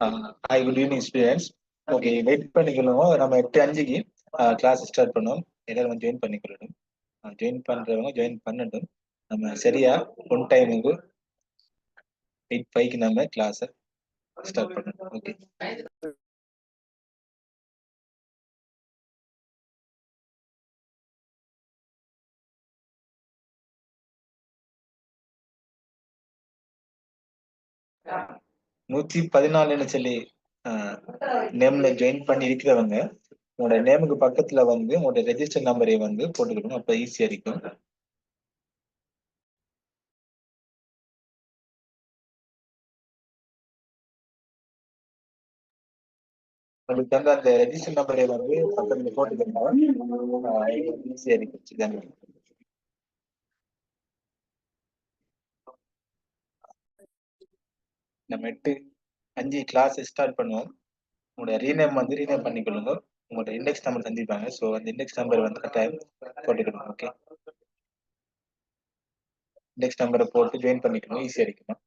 Hi, good evening students. Okay, wait பண்ணிக்கொள்ளுங்க. நம்ம 8:05க்கு கிளாஸ் ஸ்டார்ட் பண்ணுவோம். எல்லாரும் ஜாயின் பண்ணிக்கொள்ளணும். ஜாயின் பண்றவங்க ஜாயின் பண்ணட்டும். நம்ம சரியா ஒன் டைமுக்கு 8:05க்கு நம்ம கிளாஸை ஸ்டார்ட் பண்ணணும். ஓகே, நூத்தி 14 சொல்லி நேம்ல ஜாயின் பண்ணி இருக்கிறவங்க உங்களோட நேமுக்கு பக்கத்துல வந்து உங்களோட ரெஜிஸ்டர் நம்பரை வந்து போட்டுக்கணும். அப்ப ஈஸியா இருக்கும். உங்களுக்கு வந்து அந்த ரெஜிஸ்டர் நம்பரை வந்து பக்கத்துல போட்டுக்கணும். ஈஸியா இருக்கும். நம்ம 8:05 கிளாஸ் ஸ்டார்ட் பண்ணுவோம். உங்களோட ரீநேம் வந்து ரீநேம் பண்ணிக்கொள்ளுங்க. உங்களோட இண்டெக்ஸ் நம்பர் தந்திருப்பாங்க. ஸோ அந்த இண்டெக்ஸ் நம்பர் வந்து கட்டாயம் போட்டுக்கணும். ஓகே, இண்டெக்ஸ் நம்பரை போட்டு ஜாயின் பண்ணிக்கணும். ஈஸியா இருக்கும்.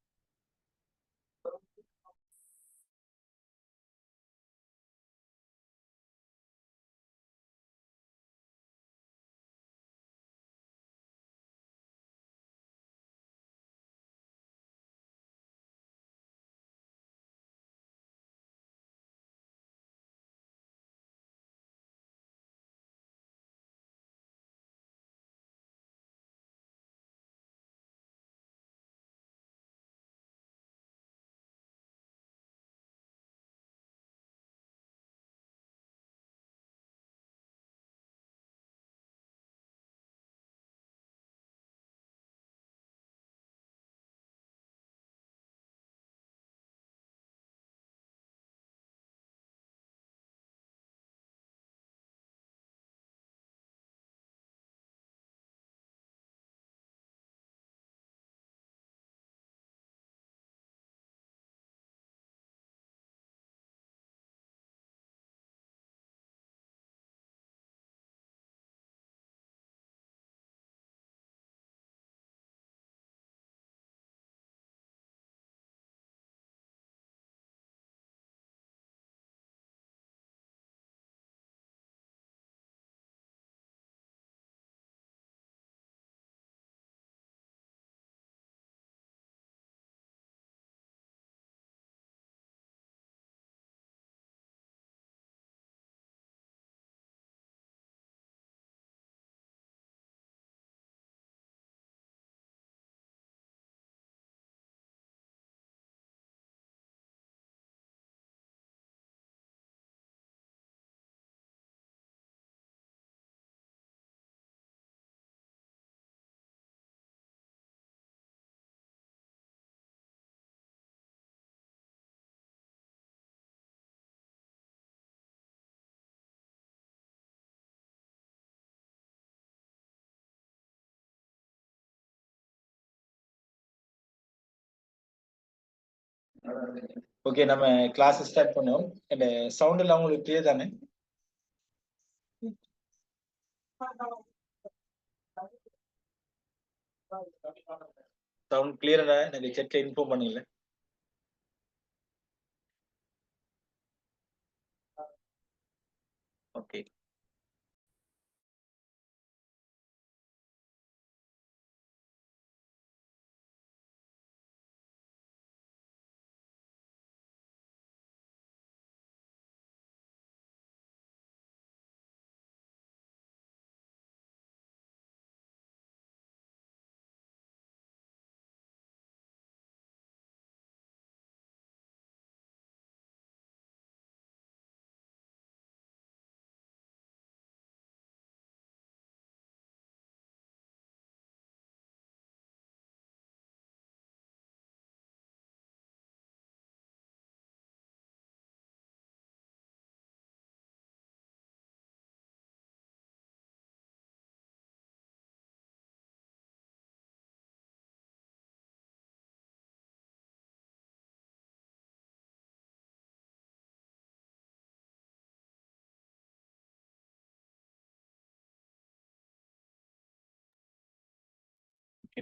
ஓகே, நம்ம கிளாஸ் ஸ்டார்ட் பண்ணுவோம். இந்த சவுண்ட் எல்லாம் உங்களுக்கு கிளியர் தானே? சவுண்ட் கிளியரா எனக்கு செட்ல இன்ஃபார்ம் பண்ணல. ஓகே,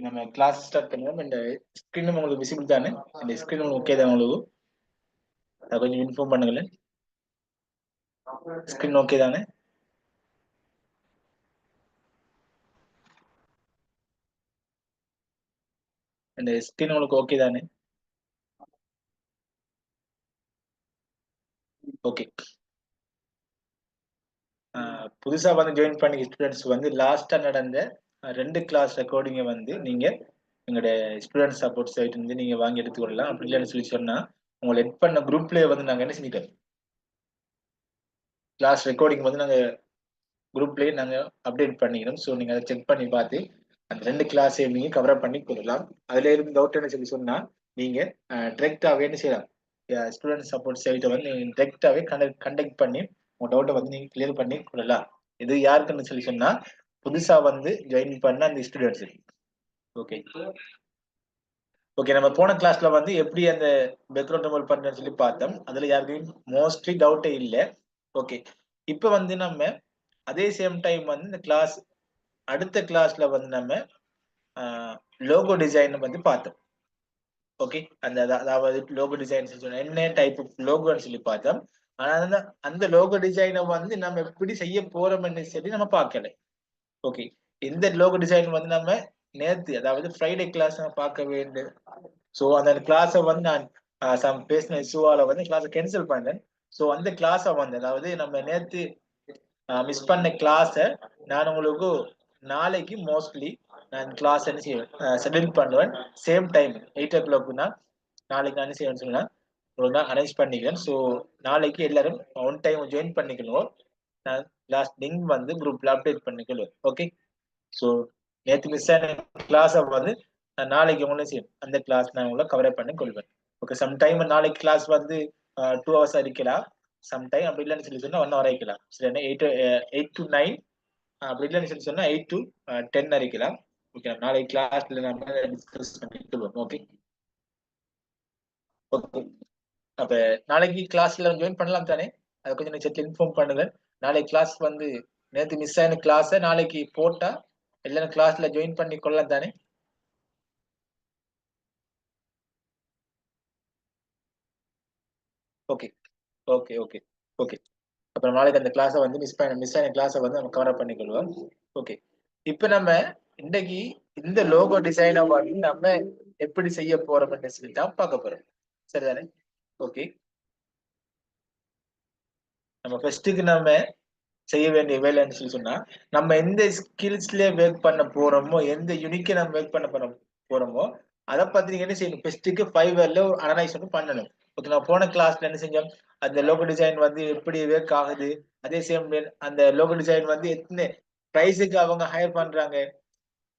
நம்ம கிளாஸ் ஸ்டார்ட் பண்ணுவோம். இந்த ஸ்கிரீன் உங்களுக்கு விசிபிள் தானே? இந்த ஸ்கிரீன் உங்களுக்கு ஓகே தான் உங்களுக்கு? அதை கொஞ்சம் இன்ஃபார்ம் பண்ணுங்களேன். ஸ்கிரீன் ஓகே தானே? அந்த ஸ்கிரீன் உங்களுக்கு ஓகே தானே? ஓகே. புதுசா வந்து ஜாயின் பண்ணி ஸ்டூடெண்ட்ஸ் வந்து லாஸ்டா நடந்த 2 கிளாஸ் ரெக்கார்டிங்கை வந்து நீங்க எங்களுடைய ஸ்டூடெண்ட் சப்போர்ட் சைட் இருந்து நீங்க வாங்கி எடுத்துக்கொள்ளலாம். அப்படி இல்லைன்னு சொல்லி சொன்னா உங்களை எட் பண்ண குரூப்லயே வந்து நாங்க என்ன செஞ்சுட்டோம், கிளாஸ் ரெக்கார்டிங் வந்து நாங்க குரூப்லயே நாங்க அப்டேட் பண்ணிக்கிறோம். ஸோ நீங்க அதை செக் பண்ணி பார்த்து அந்த 2 கிளாஸையும் நீங்க கவர் அப் பண்ணி கொள்ளலாம். அதுல இருந்து டவுட் என்ன சொல்லி சொன்னா நீங்க டிரெக்டாவே என்ன செய்யலாம், ஸ்டூடெண்ட் சப்போர்ட் சைட்டை வந்து நீங்க டிரெக்டாவே கண்டக்ட் பண்ணி உங்க டவுட்டை வந்து நீங்க கிளியர் பண்ணி கொள்ளலாம். இது யாருக்குன்னு சொல்லி சொன்னா புதுசா வந்து ஜாயின் பண்ண அந்த ஸ்டூடெண்ட்ஸ். ஓகே. ஓகே, நம்ம போன கிளாஸ்ல வந்து எப்படி அந்த பேக்ரவுண்ட் ரிமூவ் பண்றேன்னு சொல்லி பார்த்தோம். அதுல யாருக்கும் மோஸ்ட்லி டவுட்டே இல்லை. ஓகே, இப்போ வந்து நம்ம அதே சேம் டைம் வந்து இந்த கிளாஸ் அடுத்த கிளாஸ்ல வந்து நம்ம லோகோ டிசைன் வந்து பார்த்தோம். ஓகே, அந்த அதாவது லோகோ டிசைன் என்ன டைப் ஆஃப் லோகோன்னு சொல்லி பார்த்தோம். ஆனா அந்த லோகோ டிசைனை வந்து நம்ம எப்படி செய்ய போறோம்னு சொல்லி நம்ம பார்க்கல. ஓகே, இந்த லோகோ டிசைன் வந்து நம்ம நேத்து அதாவது ஃப்ரைடே கிளாஸ் நம்ம பார்க்க வேண்டும். ஸோ அந்த கிளாஸை வந்து நான் பேசின இஷ்யூவால வந்து கிளாஸை கேன்சல் பண்ணேன். ஸோ அந்த கிளாஸை வந்து அதாவது நம்ம நேத்து மிஸ் பண்ண கிளாஸை நான் உங்களுக்கு நாளைக்கு மோஸ்ட்லி நான் கிளாஸ் என்ன செய்வேன், ஷெட்யூல் பண்ணுவேன். சேம் டைம் 8 o'clock நாளைக்கு நான் என்ன செய்வேன்னு சொன்னா ஒழுங்கா அரேஞ்ச் பண்ணிக்கிறேன். ஸோ நாளைக்கு எல்லாரும் ஒன் டைம் ஜாயின் பண்ணிக்கணும். நான் லாஸ்ட் லிங்க் வந்து குரூப்ல அப்டேட் பண்ணிக்கணும். ஓகே, ஸோ நேற்று மிஸ் ஆன கிளாஸை வந்து நான் நாளைக்கு உங்களை செய்யும் அந்த கிளாஸ் நான் உங்களை கவர் பண்ணி கொள்வேன். ஓகே, சம்டைம் நாளைக்கு கிளாஸ் வந்து 2 hours இருக்கலாம். சம்டைம் அப்படி இல்லைன்னு சொல்லி சொன்னா 1 hour இருக்கலாம். சரி, 8 to 9 அப்படி இல்லைன்னு சொல்லி சொன்னா 8 to 10 இருக்கலாம். ஓகே, நாளைக்கு கிளாஸ்ல நம்ம டிஸ்கஸ் பண்ணிக்கொள்வோம். Okay okay. அப்ப நாளைக்கு கிளாஸ்ல ஜாயின் பண்ணலாம் தானே? அதை கொஞ்சம் நீங்க இன்ஃபார்ம் பண்ணுங்க. நாளைக்கு கிளாஸ் வந்து நேற்று மிஸ் ஆன கிளாஸை நாளைக்கு போட்டா எல்லாரும் கிளாஸ்ல ஜாயின் பண்ணி கொள்ளலாம் தானே? Okay okay okay okay. அப்புறம் நாளைக்கு அந்த கிளாஸை வந்து மிஸ் ஆன கிளாஸை வந்து நம்ம கவர் பண்ணிக்கொள்வோம். ஓகே, இப்ப நம்ம இன்னைக்கு இந்த லோகோ டிசைனை வந்து நம்ம எப்படி செய்ய போறோம்னு சொல்லி தான் பார்க்க போறோம். சரிதானே? ஓகே, நம்ம ஃபர்ஸ்ட்டுக்கு நம்ம செய்ய வேண்டிய வேலைன்னு சொல்லி சொன்னா நம்ம எந்த ஸ்கில்ஸ்ல ஒர்க் பண்ண போறோமோ, எந்த யூனிக்கை நம்ம ஒர்க் பண்ண போறோமோ அதை பத்தி நீங்க என்ன செய்யணும், ஃபர்ஸ்ட்டுக்கு ஃபைவர்ல ஒரு அனலைஸ் வந்து பண்ணணும். ஓகே, நான் போன கிளாஸ்ல என்ன செஞ்சோம், அந்த லோகோ டிசைன் வந்து எப்படி ஒர்க் ஆகுது, அதே சேம் அந்த லோகோ டிசைன் வந்து எத்தனை பிரைஸுக்கு அவங்க ஹையர் பண்றாங்க,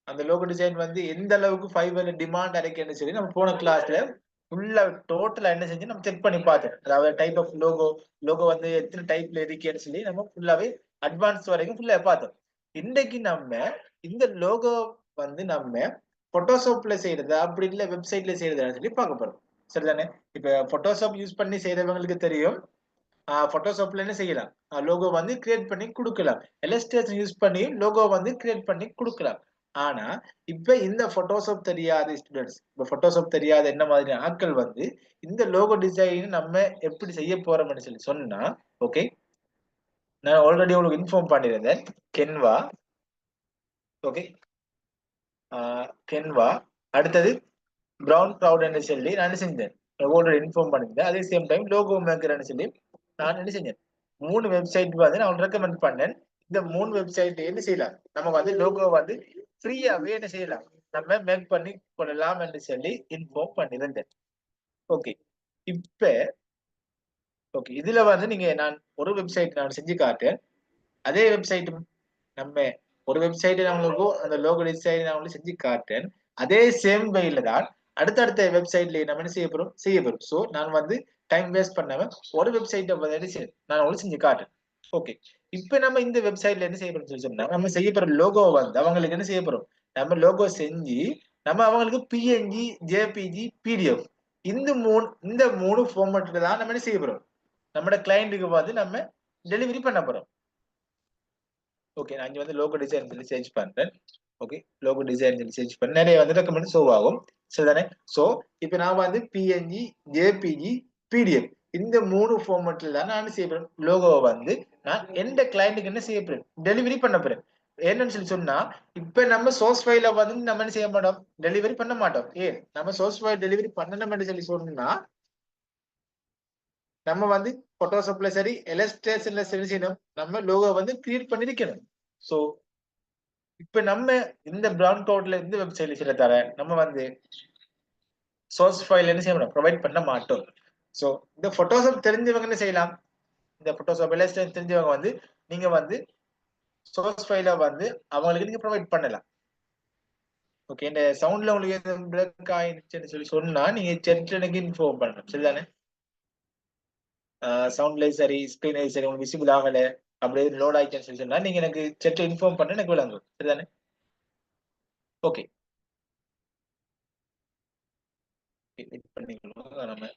அந்த லோகோ டிசைன் வந்து எந்த அளவுக்கு ஃபைவர்ல டிமாண்ட் அடைக்குன்னு சொல்லி நம்ம போன கிளாஸ்ல ஃபுல்லா டோட்டலா என்ன செஞ்சு நம்ம செக் பண்ணி பார்த்தோம். அதாவது டைப் ஆஃப் லோகோ வந்து எத்தனை டைப்ல இருக்குன்னு சொல்லி நம்ம ஃபுல்லாவே அட்வான்ஸ் வரைக்கும் ஃபுல்லா பார்த்தோம். இன்னைக்கு நம்ம இந்த லோகோ வந்து நம்ம போட்டோஷாப்ல செய்யறது அப்படி இல்ல வெப்சைட்ல செய்யறதுன்னு சொல்லி பார்க்க போறோம். சரிதானே? இப்ப போட்டோஷாப் யூஸ் பண்ணி செய்யறவங்களுக்கு தெரியும். போட்டோஷாப்ல என்ன செய்யலாம், லோகோ வந்து கிரியேட் பண்ணி கொடுக்கலாம். இல்லஸ்ட்ரேஷன் யூஸ் பண்ணி லோகோ வந்து கிரியேட் பண்ணி கொடுக்கலாம். ஆனா இப்ப இந்த போட்டோஷாப் தெரியாத ஸ்டூடெண்ட்ஸ், இப்ப போட்டோஷாப் தெரியாத என்ன மாதிரி ஆட்கள் வந்து இந்த லோகோ டிசைன் நம்ம எப்படி செய்ய போறோம்னு சொல்லி சொன்னா, ஓகே, நான் ஆல்ரெடி உங்களுக்கு இன்ஃபார்ம் பண்ணியிருந்தேன். கென்வா, ஓகே, கென்வா, அடுத்தது பிரவுன் கிளவுட் சொல்லி நான் என்ன செஞ்சேன், ஆல்ரெடி இன்ஃபார்ம் பண்ணியிருந்தேன். அதே சேம் டைம் லோகோ மேக்கர்னு சொல்லி நான் என்ன செஞ்சேன், 3 வெப்சைட் வந்து நான் ரெக்கமெண்ட் பண்ணேன். இந்த 3 வெப்சைட் என்ன செய்யலாம், நம்ம வந்து லோகோ வந்து ஃப்ரீயாவே என்ன செய்யலாம், நம்ம மேக் பண்ணி கொள்ளலாம் என்று சொல்லி இன்ஃபார்ம் பண்ணியிருந்தேன். ஓகே, இப்ப ஓகே, இதுல வந்து நீங்க நான் ஒரு வெப்சைட் நான் செஞ்சு காட்டேன். அதே வெப்சைட் நம்ம ஒரு வெப்சைட் நான் உங்களுக்கு அந்த லோகோ டிசைன் நான் உங்களுக்கு செஞ்சு காட்டேன். அதே சேம் வேல தான் அடுத்தடுத்த வெப்சைட்ல நம்ம என்ன செய்ய போறோம். சோ நான் வந்து டைம் வேஸ்ட் பண்ணாம ஒரு வெப்சைட்டை நான் உங்களுக்கு செஞ்சு காட்டேன். ஓகே, இப்ப நம்ம இந்த வெப்சைட்ல என்ன செய்ய போறோம் சொன்னா நம்ம செய்ய போற லோகோ வந்து அவங்களுக்கு என்ன செய்ய போறோம், நம்ம லோகோ செஞ்சு நம்ம அவங்களுக்கு பிஎன்ஜி, ஜேபிஜி, பிடிஎஃப் இந்த மூணு ஃபார்மேட்ல தான் நம்ம என்ன செய்ய போறோம், நம்மளோட கிளையண்ட்டுக்கு வந்து நம்ம டெலிவரி பண்ண போறோம். ஓகே, நான் இங்க வந்து லோகோ டிசைன் சொல்லி சர்ச் பண்றேன். ஓகே, லோகோ டிசைன் சொல்லி சர்ச் பண்ண நிறைய வந்து ரெக்கமெண்ட் ஷோ ஆகும். சரிதானே? சோ இப்போ நான் வந்து பிஎன்ஜி, ஜேபிஜி, பிடிஎஃப் இந்த 3 ஃபார்மட்ல தான் நான் செய்ய போறேன். லோகோவை வந்து நான் எந்த கிளையண்ட்டுக்கு என்ன செய்ய போறேன், டெலிவரி பண்ண போறேன். என்னன்னு சொன்னா இப்ப நம்ம சோர்ஸ் ஃபைல வந்து நம்ம என்ன செய்ய மாட்டோம், டெலிவரி பண்ண மாட்டோம். ஏன் நம்ம சோர்ஸ் ஃபைல் டெலிவரி பண்ணணும்னு சொன்னா நம்ம வந்து போட்டோஷாப்ல சரி இல்லஸ்ட்ரேஷன்ல சரி செய்யணும், நம்ம லோகோ வந்து கிரியேட் பண்ணிருக்கணும். சோ இப்ப நம்ம இந்த பிரவுன் கோட்ல இந்த வெப்சைட்ல செய்யற தர நம்ம வந்து சோர்ஸ் ஃபைல் என்ன செய்ய ப்ரொவைட் பண்ண மாட்டோம். சோ இந்த போட்டோஷாப் தெரிஞ்சவங்க என்ன செய்யலாம், இந்த போட்டோஷாப் இல்லஸ்ட்ரேஷன் தெரிஞ்சவங்க வந்து நீங்க வந்து சோர்ஸ் ஃபைல வந்து அவங்களுக்கு நீங்க ப்ரொவைட் பண்ணலாம். ஓகே, இந்த சவுண்ட்ல உங்களுக்கு எதுவும் பிரேக் ஆயிடுச்சுன்னு சொன்னா நீங்க செட்ல எனக்கு இன்ஃபார்ம் பண்ணணும், சரிதானே? சவுண்ட்ல சரி ஸ்கிரீன் சரி உங்களுக்கு விசிபிள் ஆகல, அப்படியே லோட் ஆயிடுச்சுன்னு சொன்னா நீங்க எனக்கு செட்ல இன்ஃபார்ம் பண்ண எனக்கு விளங்கும், சரிதானே? ஓகே, வெயிட் பண்ணிக்கலாம் நம்ம.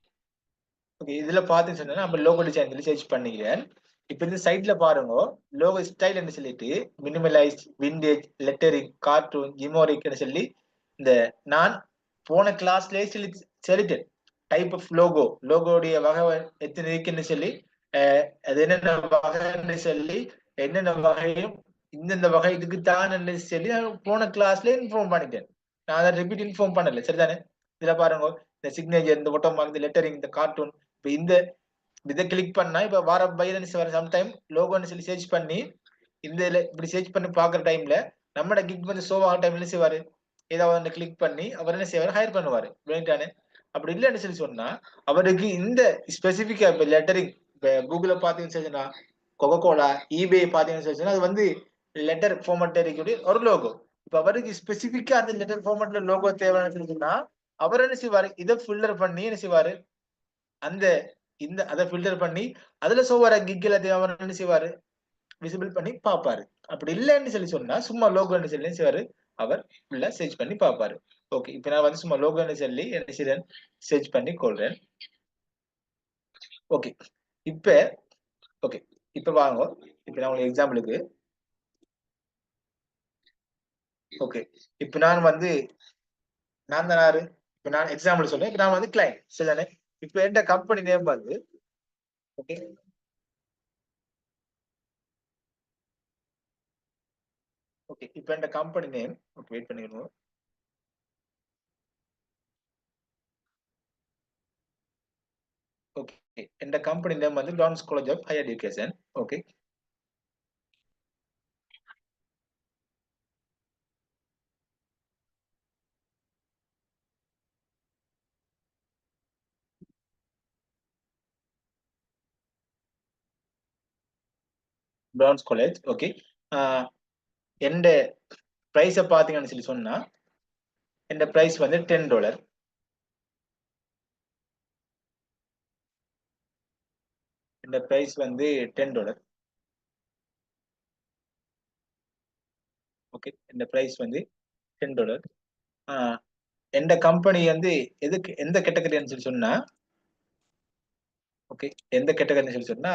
ஓகே, இதுல பாத்தீங்கன்னு சொன்னா நம்ம லோகோ டிசைன் சொல்லி சர்ச் பண்ணிக்கிறேன். இப்ப இந்த சைட்ல பாருங்க, லோகோ ஸ்டைல் சொல்லிட்டு மினிமலைஸ், விண்டேஜ், லெட்டரிங், கார்ட்டூன், ஜிமோரிக்னு சொல்லி இந்த நான் போன கிளாஸ்லயே சொல்லிட்டேன். டைப் ஆஃப் லோகோ, லோகோடைய வகை எத்தனை இருக்குன்னு சொல்லி, அது என்னென்ன வகைன்னு சொல்லி, என்னென்ன வகையும் இந்தந்த வகை இதுக்கு தான் சொல்லி நான் போன கிளாஸ்ல இன்ஃபார்ம் பண்ணிட்டேன். நான் அதை ரிப்பீட் இன்ஃபார்ம் பண்ணல, சரிதானே? இதுல பாருங்க, இந்த சிக்னேச்சர், இந்த ஒட்டோ மார்க், இந்த லெட்டரிங், இந்த கார்ட்டூன். இப்ப இந்த இதை கிளிக் பண்ணா இப்ப வார பைரன்ஸ் வர சம்டைம் லோகோன்னு சொல்லி சர்ச் பண்ணி இந்த இப்படி சர்ச் பண்ணி பாக்குற டைம்ல நம்மட கிக் வந்து ஷோ ஆகிற டைம்ல என்ன செய்வாரு, ஏதாவது ஒன்று கிளிக் பண்ணி அவர் என்ன செய்வாரு, ஹையர் பண்ணுவாரு, விளையாட்டானே. அப்படி இல்லைன்னு சொல்லி சொன்னா அவருக்கு இந்த ஸ்பெசிபிக்கா இப்ப லெட்டரிங், இப்ப கூகுள பாத்தீங்கன்னு சொன்னா கொக்கோ கோலா, ஈபே பாத்தீங்கன்னு சொன்னா அது வந்து லெட்டர் ஃபார்மட் இருக்கக்கூடிய ஒரு லோகோ. இப்ப அவருக்கு ஸ்பெசிபிக்கா அந்த லெட்டர் ஃபார்மட்ல லோகோ தேவைன்னு சொல்லி சொன்னா அவர் என்ன செய்வாரு, இதை ஃபில்டர் பண்ணி என்ன செய்வாரு, அந்த இந்த அதை ஃபில்டர் பண்ணி அதுல சோ வர கிக் எல்லாத்தையும் அவர் என்ன செய்வாரு, விசிபிள் பண்ணி பாப்பாரு. அப்படி இல்லைன்னு சொல்லி சொன்னா சும்மா லோகோன்னு சொல்லி செய்வாரு, அவர் ஃபுல்லா சர்ச் பண்ணி பாப்பாரு. ஓகே, இப்ப நான் வந்து சும்மா லோகோன்னு சொல்லி என்ன செய்றேன், சர்ச் பண்ணி கொள்றேன். ஓகே, இப்ப ஓகே, இப்ப வாங்க, இப்ப நான் உங்களுக்கு எக்ஸாம்பிளுக்கு ஓகே, இப்ப நான் வந்து நான் தான் யாரு, இப்ப நான் எக்ஸாம்பிள் சொல்றேன். இப்ப நான் வந்து கிளைண்ட், சரிதானே? இப்ப எந்த கம்பெனி நேம் வந்து ஓகே ஓகே, இப்ப எந்த கம்பெனி நேம், ஓகே வெயிட் பண்ணிடுவோம். ஓகே, எந்த கம்பெனி நேம் வந்து dance college of higher education. Okay, dance college. Okay, எந்த பிரைஸ பாத்தீங்கன்னு சொல்லி சொன்னா இந்த பிரைஸ் வந்து $10. இந்த பிரைஸ் வந்து $10. ஓகே, இந்த பிரைஸ் வந்து $10. எந்த கம்பெனி வந்து எதுக்கு எந்த கேட்டகரின்னு சொல்லி சொன்னா ஓகே, எந்த கேட்டகரின்னு சொல்லி சொன்னா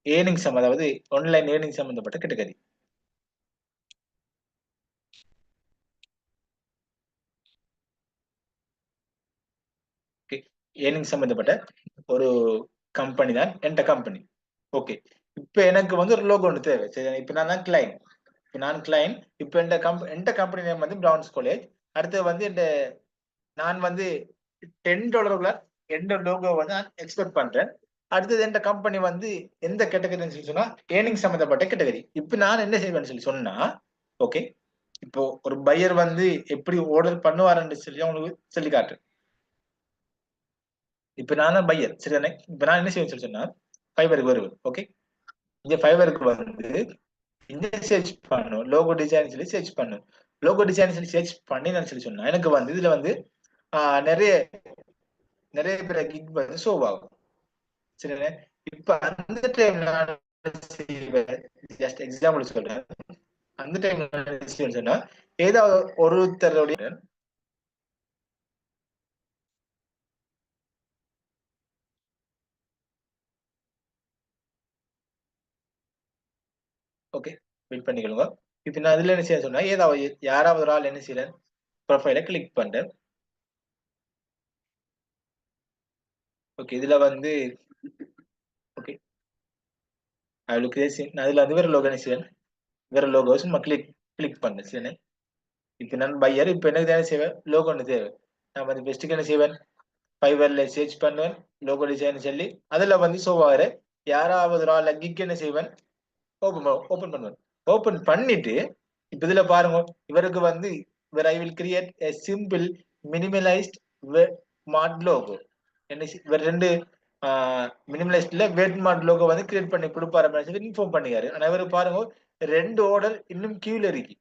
ஏர்னிங் சம், அதாவது ஆன்லைன் ஏர்னிங் சம்பந்தப்பட்ட கேட்டகரி. ஓகே, ஏர்னிங் சம்பந்தப்பட்ட ஒரு கம்பெனி தான் எந்த கம்பெனி. ஓகே, இப்ப எனக்கு வந்து ஒரு லோகோ ஒன்று தேவை, சரி? இப்ப நான் தான் கிளைண்ட், இப்ப நான் கிளைண்ட். இப்ப எந்த கம்பெனி நேம் வந்து பிரவுன்ஸ் காலேஜ். அடுத்து வந்து இந்த நான் வந்து $10 எந்த லோகோ வந்து நான் எக்ஸ்பெக்ட் பண்றேன். அடுத்தது எந்த கம்பெனி வந்து எந்த கேட்டகரின்னு சொல்லி சொன்னா ஏர்னிங் சம்பந்தப்பட்ட கேட்டகரி. இப்ப நான் என்ன செய்வேன்னு சொல்லி சொன்னா ஓகே, இப்போ ஒரு பையர் வந்து எப்படி ஆர்டர் பண்ணுவாருன்னு சொல்லி உங்களுக்கு சொல்லி காட்டுறேன். இப்ப நான் தான் பையர், சரிதானே? இப்ப நான் என்ன செய்வேன்னு சொல்லி சொன்னா ஃபைபருக்கு வருவேன். ஓகே, இங்க ஃபைபருக்கு வந்து இந்த சர்ச் பண்ணும், லோகோ டிசைன் சொல்லி சர்ச் பண்ணும். லோகோ டிசைன் சொல்லி சர்ச் பண்ணி நான் சொல்லி சொன்னா எனக்கு வந்து இதுல வந்து நிறைய நிறைய பேர் கிக் வந்து ஷோ ஆகும், சரிதானே? இப்ப அந்த டைம்ல நான் ஜஸ்ட் எக்ஸாம்பிள் சொல்றேன். அந்த டைம்ல சொன்னா ஏதாவது ஒருத்தருடைய ஓகே வெயிட் பண்ணிக்கொள்ளுங்க. இப்ப நான் இதுல என்ன செய்ய சொன்னா ஏதாவது யாராவது ஒரு ஆள் என்ன செய்யறேன், ப்ரொஃபைல கிளிக் பண்றேன். ஓகே, இதுல வந்து ஐ வில் கிரியேட் அதுல வந்து வேற லோகோ செய்வேன், வேற லோகோ சும்மா கிளிக் பண்ணு சரி. இப்ப நான் பையர் இப்ப எனக்கு தேவை செய்வேன் லோகோ ஒன்று தேவை. நான் வந்து பெஸ்ட்டுக்கு என்ன செய்வேன், ஃபைவர்ல சர்ச் பண்ணுவேன் லோகோ டிசைன் சொல்லி அதுல வந்து சோவாரு யாராவது ஒரு ஆள் கிக் என்ன செய்வேன் ஓபன் பண்ணுவேன். ஓபன் பண்ணிட்டு இப்ப இதுல பாருங்க இவருக்கு வந்து இவர் I will create a simple minimalist mart logo. என்ன இவர் ரெண்டு மினிமலைஸ்ட்ல வெட் மார்ட் லோகோ வந்து கிரியேட் பண்ணி கொடுப்பாரு சொல்லி இன்ஃபார்ம் பண்ணிக்காரு. ஆனா இவரு பாருங்க ரெண்டு ஆர்டர் இன்னும் கியூல இருக்கு.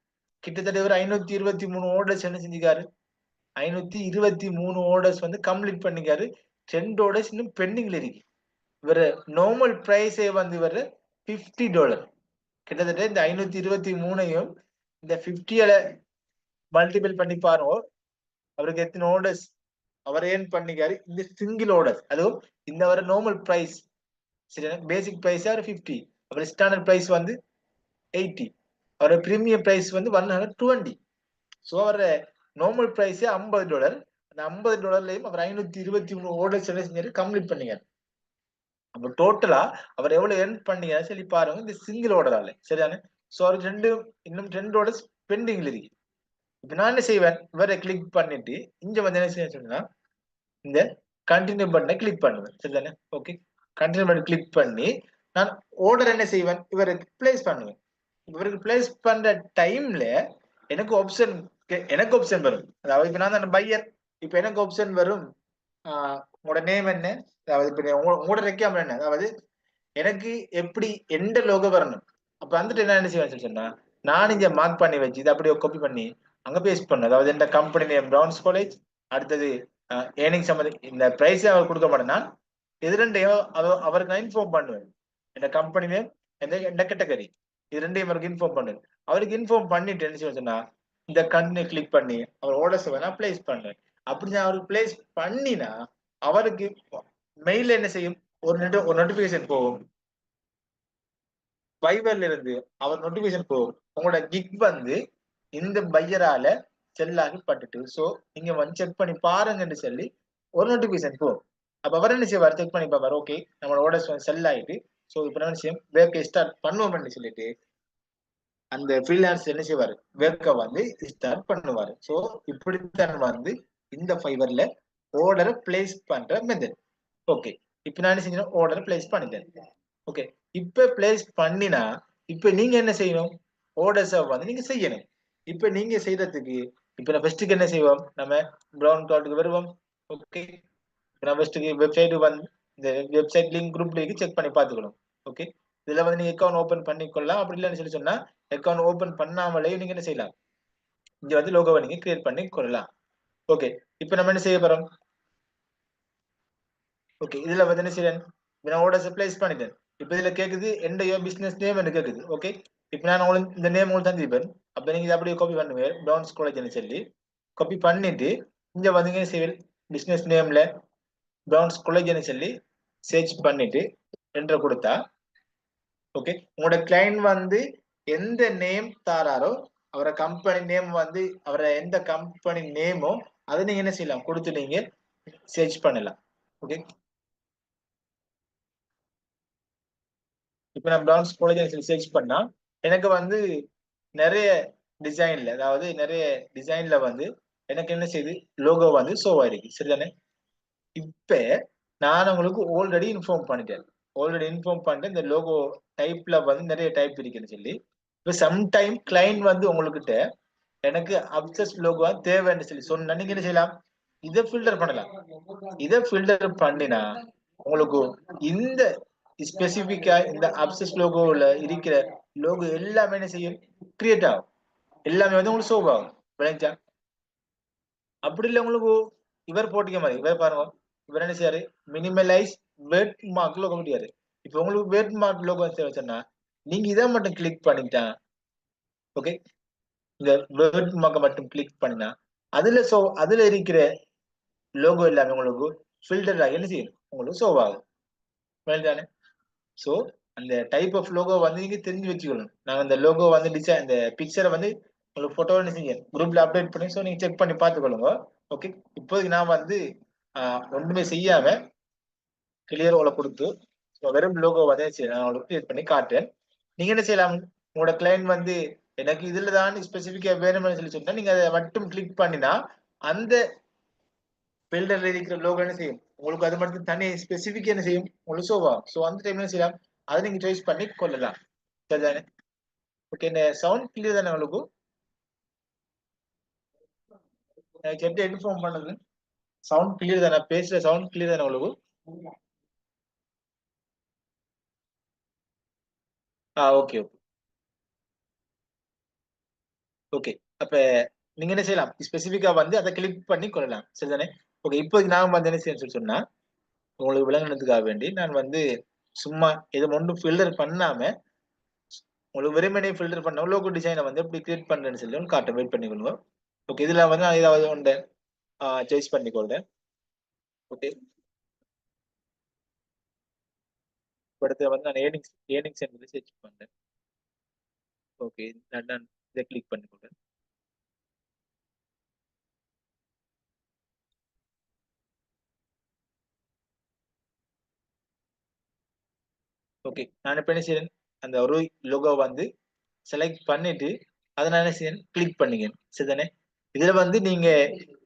கிட்டத்தட்ட இவர் 523 ஆர்டர்ஸ் என்ன செஞ்சுக்காரு, 523 ஆர்டர்ஸ் வந்து கம்ப்ளீட் பண்ணிக்காரு. 2 ஆர்டர்ஸ் இன்னும் பெண்டிங்ல இருக்கு. இவர் நார்மல் பிரைஸே வந்து இவர் $50. கிட்டத்தட்ட இந்த 523ஐயும் இந்த 50 மல்டிபிள் பண்ணி பாருங்க அவருக்கு எத்தனை ஆர்டர்ஸ் அவர் ஏர்ன் பண்ணிக்காரு இந்த சிங்கிள் ஆர்டர். அதுவும் இந்த வர நார்மல் பிரைஸ் சரி, பேசிக் பிரைஸ் அவர் 50, அவர் ஸ்டாண்டர்ட் பிரைஸ் வந்து 80, அவர் பிரீமியம் பிரைஸ் வந்து 120. ஸோ அவர் நார்மல் பிரைஸே $50. அந்த $50 அவர் 523 ஆர்டர்ஸ் என்ன செஞ்சாரு கம்ப்ளீட் பண்ணிக்காரு. அப்ப டோட்டலா அவர் எவ்வளவு ஏர்ன் பண்ணீங்க சொல்லி பாருங்க இந்த சிங்கிள் ஆர்டரால சரிதானே. சோ அவருக்கு இன்னும் 2 ஆர்டர்ஸ் பெண்டிங்ல இருக்கு. இப்ப நான் என்ன செய்வேன், இவரை கிளிக் பண்ணிட்டு இங்க வந்து என்ன செய்ய சொன்னா இந்த கண்டினியூ பட்டனை கிளிக் பண்ணுவேன் சரிதானே. ஓகே, கண்டினியூ பட்டன் கிளிக் பண்ணி நான் ஆர்டர் என்ன செய்வேன் இவருக்கு பிளேஸ் பண்ணுவேன். இவருக்கு பிளேஸ் பண்ற டைம்ல எனக்கு ஆப்ஷன் வரும். அதாவது இப்ப நான் தான் பையர், இப்ப எனக்கு ஆப்ஷன் வரும் உங்களோட நேம் என்ன, அதாவது இப்ப உங்களோட ரெக்யாமெண்ட் என்ன, அதாவது எனக்கு எப்படி எந்த லோகோ வரணும். அப்ப வந்துட்டு என்ன செய்வேன் சொன்னா நான் இங்க மார்க் பண்ணி வச்சு இதை அப்படியே காப்பி பண்ணி அங்க பேஸ்ட் பண்ணு. அதாவது இந்த கம்பெனி நேம் பிரவுன்ஸ் காலேஜ், அடுத்தது ஏர்னிங் சம்பந்தம் இந்த பிரைஸ் அவர் கொடுக்க மாட்டேன். நான் இது ரெண்டையும் அவருக்கு நான் இன்ஃபார்ம் பண்ணுவேன். இந்த கம்பெனி நேம் இந்த கேட்டகரி இது ரெண்டையும் அவருக்கு இன்ஃபார்ம் பண்ணுவேன். அவருக்கு இன்ஃபார்ம் பண்ணிட்டு என்ன செய்வேன் சொன்னா இந்த கண்டினியூ கிளிக் பண்ணி அவர் ஆர்டர்ஸ் வேணா பிளேஸ் பண்ணுவேன். அப்படி நான் அவருக்கு பிளேஸ் பண்ணினா அவருக்கு மெயில என்ன செய்யும் ஒரு நோட்டிபிகேஷன் போகும். ஃபைபர்ல இருந்து அவர் நோட்டிபிகேஷன் போகும் உங்களோட கிக் வந்து இந்த பையரால செல்லாகி பட்டுட்டு சோ நீங்க வந்து செக் பண்ணி பாருங்கன்னு சொல்லி ஒரு நோட்டிபிகேஷன் போகும். அப்ப அவர் என்ன செய்வார் செக் பண்ணி பார்ப்பார், ஓகே நம்மளோட ஆர்டர்ஸ் வந்து செல் ஆயிட்டு சோ இப்ப என்ன விஷயம் வேர்க்கை ஸ்டார்ட் பண்ணுவோம்னு சொல்லிட்டு அந்த ஃப்ரீலான்ஸ் என்ன செய்வாரு வேர்க்கை வந்து ஸ்டார்ட் பண்ணுவாரு. சோ இப்படித்தான் வந்து இந்த ஃபைபர்ல ஆர்டரை பிளேஸ் பண்ற மெத்தட். ஓகே, இப்ப நான் என்ன செஞ்சேன் ஆர்டர் பிளேஸ் பண்ணிட்டேன். ஓகே, இப்ப பிளேஸ் பண்ணினா இப்ப நீங்க என்ன செய்யணும் ஆர்டர்ஸை வந்து நீங்க செய்யணும். இப்ப நீங்க செய்யறதுக்கு இப்ப நான் ஃபர்ஸ்ட்டுக்கு என்ன செய்வோம் நம்ம ப்ரௌன் கார்டுக்கு வருவோம். ஓகே, நான் ஃபர்ஸ்ட்டுக்கு வெப்சைட் வந்து இந்த website link group link check பண்ணி பார்த்துக்கணும். ஓகே, இதுல வந்து நீங்க அக்கௌண்ட் ஓபன் பண்ணிக்கொள்ளலாம். அப்படி இல்லைன்னு சொல்லி சொன்னா அக்கௌண்ட் ஓபன் பண்ணாமலே நீங்க என்ன செய்யலாம் இங்க வந்து லோகோவை நீங்க கிரியேட் பண்ணி கொள்ளலாம். ஓகே, இப்ப நம்ம என்ன செய்ய போறோம், ஓகே இதுல வந்து என்ன செய்யறேன் நான் ஆர்டர்ஸ் பிளேஸ் பண்ணிட்டேன். இப்ப இதுல கேக்குது என்னைய பிசினஸ் நேம் என்ன கேக்குது. ஓகே, இப்ப நான் உங்களுக்கு இந்த நேம் உங்களுக்கு தந்திருப்பேன். அப்ப நீங்க இதை அப்படியே காப்பி பண்ணுவேன் டான்ஸ் காலேஜ்னு சொல்லி காப்பி பண்ணிட்டு இங்க வந்தீங்க சிவில் பிசினஸ் நேம்ல டான்ஸ் காலேஜ்னு சொல்லி சர்ச் பண்ணிட்டு என்டர் கொடுத்தா ஓகே உங்களோட கிளைண்ட் வந்து எந்த நேம் தாராரோ அவரை கம்பெனி நேம் வந்து அவரை எந்த கம்பெனி நேமோ அதை நீங்க என்ன செய்யலாம் கொடுத்து நீங்க சர்ச் பண்ணலாம். ஓகே, இப்ப நான் பிரான்ஸ் காலேஜ் சர்ச் பண்ணா எனக்கு வந்து நிறைய டிசைன்ல அதாவது நிறைய டிசைன்ல வந்து எனக்கு என்ன செய்யுது லோகோ வந்து ஷோ ஆயிருக்கு சரிதானே. இப்ப நான் உங்களுக்கு ஆல்ரெடி இன்ஃபார்ம் பண்ணிட்டேன் இந்த லோகோ டைப்ல வந்து நிறைய டைப் இருக்குன்னு சொல்லி. இப்ப சம்டைம் கிளைண்ட் வந்து உங்ககிட்ட எனக்கு அப்சஸ் லோகோ தேவைன்னு சொல்லி சொன்னா நீங்க என்ன செய்யலாம் இதை ஃபில்டர் பண்ணலாம். இதை ஃபில்டர் பண்ணினா உங்களுக்கு இந்த ஸ்பெசிபிக்கா இந்த அப்சஸ் லோகோல இருக்கிற லோகோ எல்லாமே என்ன செய்யும் கிரியேட் ஆகும். எல்லாமே வந்து உங்களுக்கு ஷோ ஆகும் விளைஞ்சா. அப்படி இல்லை உங்களுக்கு இவர் போட்டிக்க மாதிரி இவர் பாருங்க இவர் என்ன செய்யாரு மினிமலைஸ் வேர்ட் மார்க் லோகோ முடியாது. இப்ப உங்களுக்கு வேர்ட் மார்க் லோகோ வச்சோன்னா நீங்க இதை மட்டும் கிளிக் பண்ணிட்டா ஓகே இந்த வேர்ட் மார்க்கை மட்டும் கிளிக் பண்ணினா அதுல இருக்கிற லோகோ எல்லாமே உங்களுக்கு ஃபில்டர் ஆகி என்ன செய்யும் உங்களுக்கு ஷோ ஆகும் தானே. சோ அந்த டைப் ஆஃப் லோகோ வந்து நீங்க தெரிஞ்சு வச்சுக்கணும். நாங்க அந்த லோகோ வந்து டிசைன் இந்த பிக்சரை வந்து உங்களுக்கு போட்டோ செஞ்சு குரூப்ல அப்டேட் பண்ணி சோ நீங்க செக் பண்ணி பார்த்துக்கொள்ளுங்க. ஓகே, இப்போதைக்கு நான் வந்து ஒண்ணுமே செய்யாம கிளியர் ஓல கொடுத்து வெறும் லோகோ வந்து நான் உங்களுக்கு கிரியேட் பண்ணி காட்டுறேன். நீங்க என்ன செய்யலாம், உங்களோட கிளைண்ட் வந்து எனக்கு இதுல தான் ஸ்பெசிபிக்கா வேணும்னு சொன்னா நீங்க அதை மட்டும் கிளிக் பண்ணினா அந்த பில்டர்ல இருக்கிற லோகோ என்ன செய்யும், உங்களுக்கு அது மட்டும் தனி ஸ்பெசிபிக் என்ன செய்யும் உங்களுக்கு ஷோவா. ஸோ அந்த டைம்ல என்ன செய்யலாம், அதை நீங்க சாய்ஸ் பண்ணி கொள்ளலாம். சரிதானே? ஓகே, இந்த சவுண்ட் கிளியர் தானே உங்களுக்கு? எனக்கு எப்படி இன்ஃபார்ம் பண்ணது? சவுண்ட் கிளியர் தானே? பேசுற சவுண்ட் கிளியர் தானே உங்களுக்கு? Okay okay okay. அப்ப நீங்க என்ன செய்யலாம், ஸ்பெசிபிக்கா வந்து அதை கிளிக் பண்ணி கொள்ளலாம். சரிதானே? ஓகே, இப்போ நான் வந்து என்ன செய்யணும்னு சொன்னா உங்களுக்கு விளங்கினதுக்காக வேண்டி நான் வந்து சும்மா இதை ஒன்றும் ஃபில்டர் பண்ணாம உங்களுக்கு வெறுமனே ஃபில்டர் பண்ண லோகோ டிசைனை வந்து எப்படி கிரியேட் பண்றேன்னு சொல்லி ஒன்று காட்ட வெயிட் பண்ணிக்கொள்ளுங்க. ஓகே, இதுல வந்து நான் ஏதாவது ஒன்று சாய்ஸ் பண்ணிக்கொள்றேன். ஓகே, அடுத்து வந்து நான் ஏர்னிங்ஸ் என்பதை சர்ச் பண்றேன். ஓகே, நான் இதை கிளிக் பண்ணிக்கொள்றேன். ஓகே, நான் இப்ப என்ன செய்யறேன், அந்த ஒரு லோகோ வந்து செலக்ட் பண்ணிட்டு அதை நான் என்ன செய்யறேன், கிளிக் பண்ணிக்கிறேன். சரிதானே? இதுல வந்து நீங்க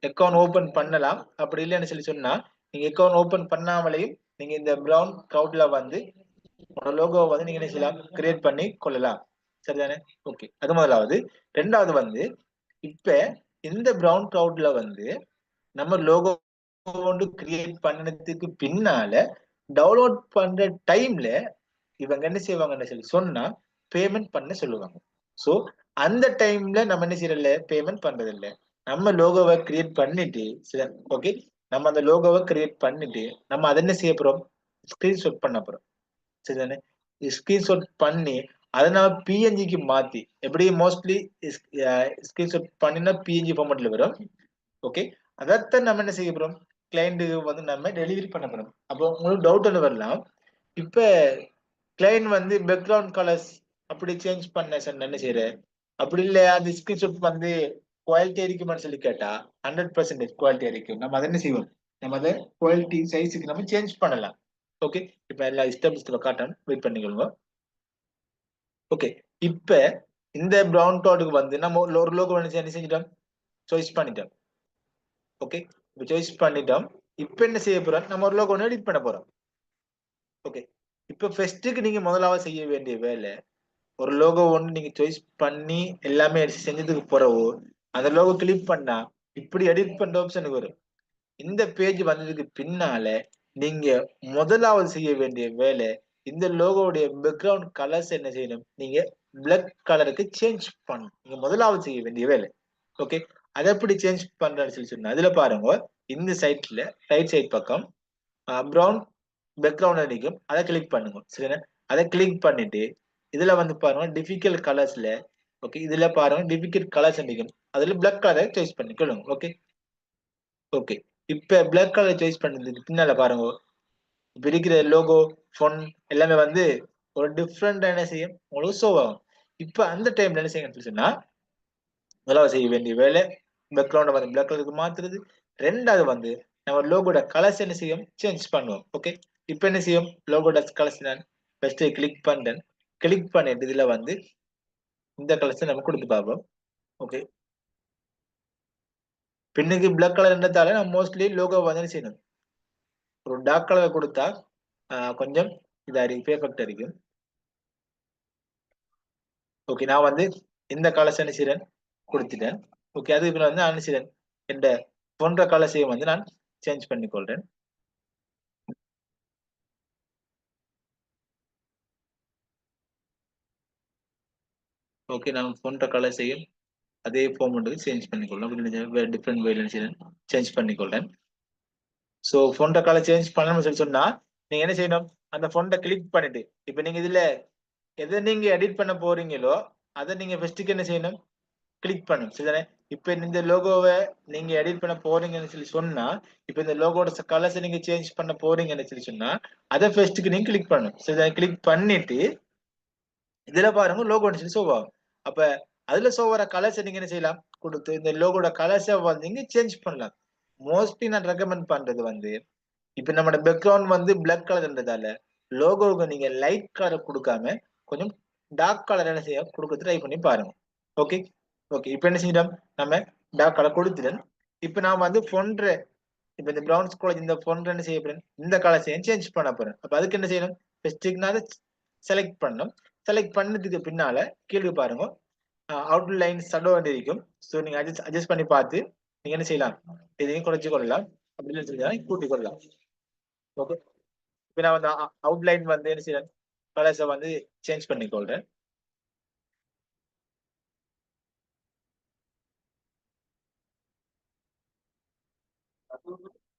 அக்கௌண்ட் ஓபன் பண்ணலாம். அப்படி இல்லைன்னு சொல்லி சொன்னா நீங்க அக்கௌண்ட் ஓபன் பண்ணாமலேயும் நீங்க இந்த பிரவுன் கிளவுட்ல வந்து உங்களோட லோகோவை வந்து நீங்க என்ன செய்யலாம், கிரியேட் பண்ணி கொள்ளலாம். சரிதானே? ஓகே, அது முதலாவது. ரெண்டாவது வந்து இப்ப இந்த பிரவுன் கிளவுட்ல வந்து நம்ம லோகோ கொண்டு கிரியேட் பண்ணதுக்கு பின்னால டவுன்லோட் பண்ற டைம்ல இவங்க என்ன செய்வாங்கன்னு சொல்லி சொன்னா பேமெண்ட் பண்ண சொல்லுவாங்க. சோ அந்த டைம்ல நம்ம என்ன செய்யறதில்ல, பேமெண்ட் பண்றது இல்ல. நம்ம லோகோவை கிரியேட் பண்ணிட்டு ஓகே, நம்ம அந்த லோகோவை கிரியேட் பண்ணிட்டு நம்ம அதை என்ன செய்ய போறோம், ஸ்கிரீன்ஷாட் பண்ண போறோம். சரிதானே? ஸ்கிரீன்ஷாட் பண்ணி அதை நம்ம பிஎன்ஜிக்கு மாத்தி, எப்படி மோஸ்ட்லி ஸ்கிரீன்ஷாட் பண்ணினா பிஎன்ஜி ஃபார்மேட்ல வரும். ஓகே, அதைத்தான் நம்ம என்ன செய்ய போறோம், கிளைண்ட்டுக்கு வந்து நம்ம டெலிவரி பண்ண போறோம். அப்போ உங்களுக்கு டவுட் ஒன்று வரலாம், இப்ப கிளைண்ட் வந்து பேக்ரவுண்ட் கலர்ஸ் அப்படி சேஞ்ச் பண்ண சொன்ன என்ன செய்யற, அப்படி இல்ல அந்த ஸ்கிரீன்ஷாட் வந்து குவாலிட்டி இருக்குமான்னு சொல்லி கேட்டா 100% குவாலிட்டி இருக்கும். நம்ம அதை என்ன செய்வோம், நம்ம அதை குவாலிட்டி சைஸுக்கு நம்ம சேஞ்ச் பண்ணலாம். ஓகே, இப்ப எல்லா ஸ்டெப்ஸ்ல காட்டன் வெயிட் பண்ணிக்கோங்க. ஓகே, இப்ப இந்த பிரவுன் கோடுக்கு வந்து நம்ம ஒரு லோகோ என்ன செஞ்சிட்டோம், சாய்ஸ் பண்ணிட்டோம். ஓகே, இப்ப சாய்ஸ் பண்ணிட்டோம். இப்ப என்ன செய்ய போறோம், நம்ம ஒரு லோகோ எடிட் பண்ண போறோம். ஓகே, இப்ப ஃபர்ஸ்ட்டுக்கு நீங்க முதலாவது செய்ய வேண்டிய வேலை, ஒரு லோகோ ஒன்று நீங்க சாய்ஸ் பண்ணி எல்லாமே செஞ்சதுக்கு பிறகு அந்த லோகோ கிளிக் பண்ணா இப்படி எடிட் பண்ற ஆப்ஷன் வரும். இந்த பேஜ் வந்ததுக்கு பின்னால நீங்க முதலாவது செய்ய வேண்டிய வேலை, இந்த லோகோவுடைய பேக்ரவுண்ட் கலர்ஸ் என்ன செய்யணும், நீங்க பிளாக் கலருக்கு சேஞ்ச் பண்ணணும். நீங்க முதலாவது செய்ய வேண்டிய வேலை. ஓகே, அதை எப்படி சேஞ்ச் பண்றேன்னு சொல்லி சொன்னா அதுல பாருங்க, இந்த சைட்ல ரைட் சைட் பக்கம் ப்ரௌன் பேக்ரவுண்ட் அடிக்கும், அதை கிளிக் பண்ணுங்க. சரிண்ணா? அதை கிளிக் பண்ணிட்டு இதுல வந்து பாருங்க டிஃபிகல்ட் கலர்ஸ்ல, ஓகே, இதுல பாருங்க டிஃபிகல்ட் கலர்ஸ் அடிக்கும், அதுல பிளாக் கலரை சாய்ஸ் பண்ணிக்கொள்ளுங்க. ஓகே ஓகே, இப்ப பிளாக் கலர் சாய்ஸ் பண்ணதுக்கு பின்னால பாருங்க, இப்ப இருக்கிற லோகோ ஃபோன் எல்லாமே வந்து ஒரு டிஃப்ரெண்ட் என்ன செய்யும் உங்களுக்கு ஷோ ஆகும். இப்ப அந்த டைம்ல என்ன செய்யணும்னு சொன்னா முதலாவது செய்ய வேண்டிய வேலை பேக்ரவுண்ட் வந்து பிளாக் கலருக்கு மாத்துறது. ரெண்டாவது வந்து நம்ம லோகோட கலர்ஸ் என்ன செய்யும், சேஞ்ச் பண்ணுவோம். ஓகே, இப்ப என்ன செய்யும், லோகோட கலர்ஸ் நான் ஃபர்ஸ்ட் கிளிக் பண்றேன். கிளிக் பண்ணிட்டு இதுல வந்து இந்த கலர்ஸ் நம்ம கொடுத்து பார்ப்போம். ஓகே, பின்னுக்கு பிளாக் கலர் இருந்ததால நம்ம மோஸ்ட்லி லோகோ வந்து என்ன செய்யணும், ஒரு டார்க் கலர் கொடுத்தா கொஞ்சம் இதா இருக்கு, பெர்ஃபெக்ட்டா இருக்கும். ஓகே, நான் வந்து இந்த கலர்ஸ் என்ன செய்றேன் கொடுத்துட்டேன். ஓகே, அதுக்கு பின்ன வந்து நான் என்ன செய்றேன், இந்த போன்ற கலர்ஸையும் வந்து நான் சேஞ்ச் பண்ணிக்கொள்றேன். ஓகே, நான் போன்ற கலர்ஸையும் அதே ஃபார்மேட்டுக்கு சேஞ்ச் பண்ணிக்கொள்ளலாம். அப்படி வேற டிஃப்ரெண்ட் வேல சேஞ்ச் பண்ணிக்கொள்றேன். ஸோ ஃபொண்ட கலர் சேஞ்ச் பண்ணணும்னு சொல்லி சொன்னா நீங்க என்ன செய்யணும், அந்த ஃபொண்ட கிளிக் பண்ணிட்டு இப்ப நீங்க இதுல எதை நீங்க எடிட் பண்ண போறீங்களோ அதை நீங்க ஃபர்ஸ்ட்டுக்கு என்ன செய்யணும், கிளிக் பண்ணணும். சரிதானே? இப்ப இந்த லோகோவை நீங்க எடிட் பண்ண போறீங்கன்னு சொல்லி சொன்னா, இப்ப இந்த லோகோட கலர்ஸ் நீங்க சேஞ்ச் பண்ண போறீங்கன்னு சொல்லி சொன்னா அதை ஃபர்ஸ்ட்டுக்கு நீங்க கிளிக் பண்ணணும். சரிதானே? கிளிக் பண்ணிட்டு இதுல பாருங்க லோகோ சொல்லி ஷோ ஆகும். அப்ப அதுல ஷோ வர கலர்ஸ் நீங்க என்ன செய்யலாம், கொடுத்து இந்த லோகோட கலர்ஸை வந்து நீங்க சேஞ்ச் பண்ணலாம். மோஸ்ட்லி நான் ரெக்கமெண்ட் பண்றது வந்து இப்ப நம்மளோட பேக்ரவுண்ட் வந்து பிளாக் கலர்ன்றதால லோகோவுக்கு நீங்க லைட் கலர் கொடுக்காம கொஞ்சம் டார்க் கலர் என்ன செய்ய கொடுக்க ட்ரை பண்ணி பாருங்க. Okay okay. இப்ப என்ன செஞ்சிட்டோம், நம்ம டார்க் கலர் கொடுத்துட்டேன். இப்ப நான் வந்து ஃபொண்ட்ற இப்ப இந்த பிரவுன்ஸ் காலேஜ் இந்த ஃபொண்ட் என்ன செய்ய போறேன், இந்த கலர் சேஞ்ச் பண்ண போறேன். அப்ப அதுக்கு என்ன செய்யணும், ஃபர்ஸ்ட் அதை செலக்ட் பண்ணணும். செலக்ட் பண்ணதுக்கு பின்னால கீழே பாருங்க அவுட்லைன் ஷடோ இருக்கும். ஸோ நீங்க அட்ஜஸ்ட் பண்ணி பார்த்து நீங்க என்ன செய்யலாம், இதையும் குறைச்சு கொள்ளலாம், அப்படின்னு சொல்லி கூட்டிக் கொள்ளலாம். ஓகே. இப்ப நான் வந்து அவுட்லைன் வந்து என்ன செய்யறேன், கலர்ஸை வந்து சேஞ்ச் பண்ணி கொள்றேன்.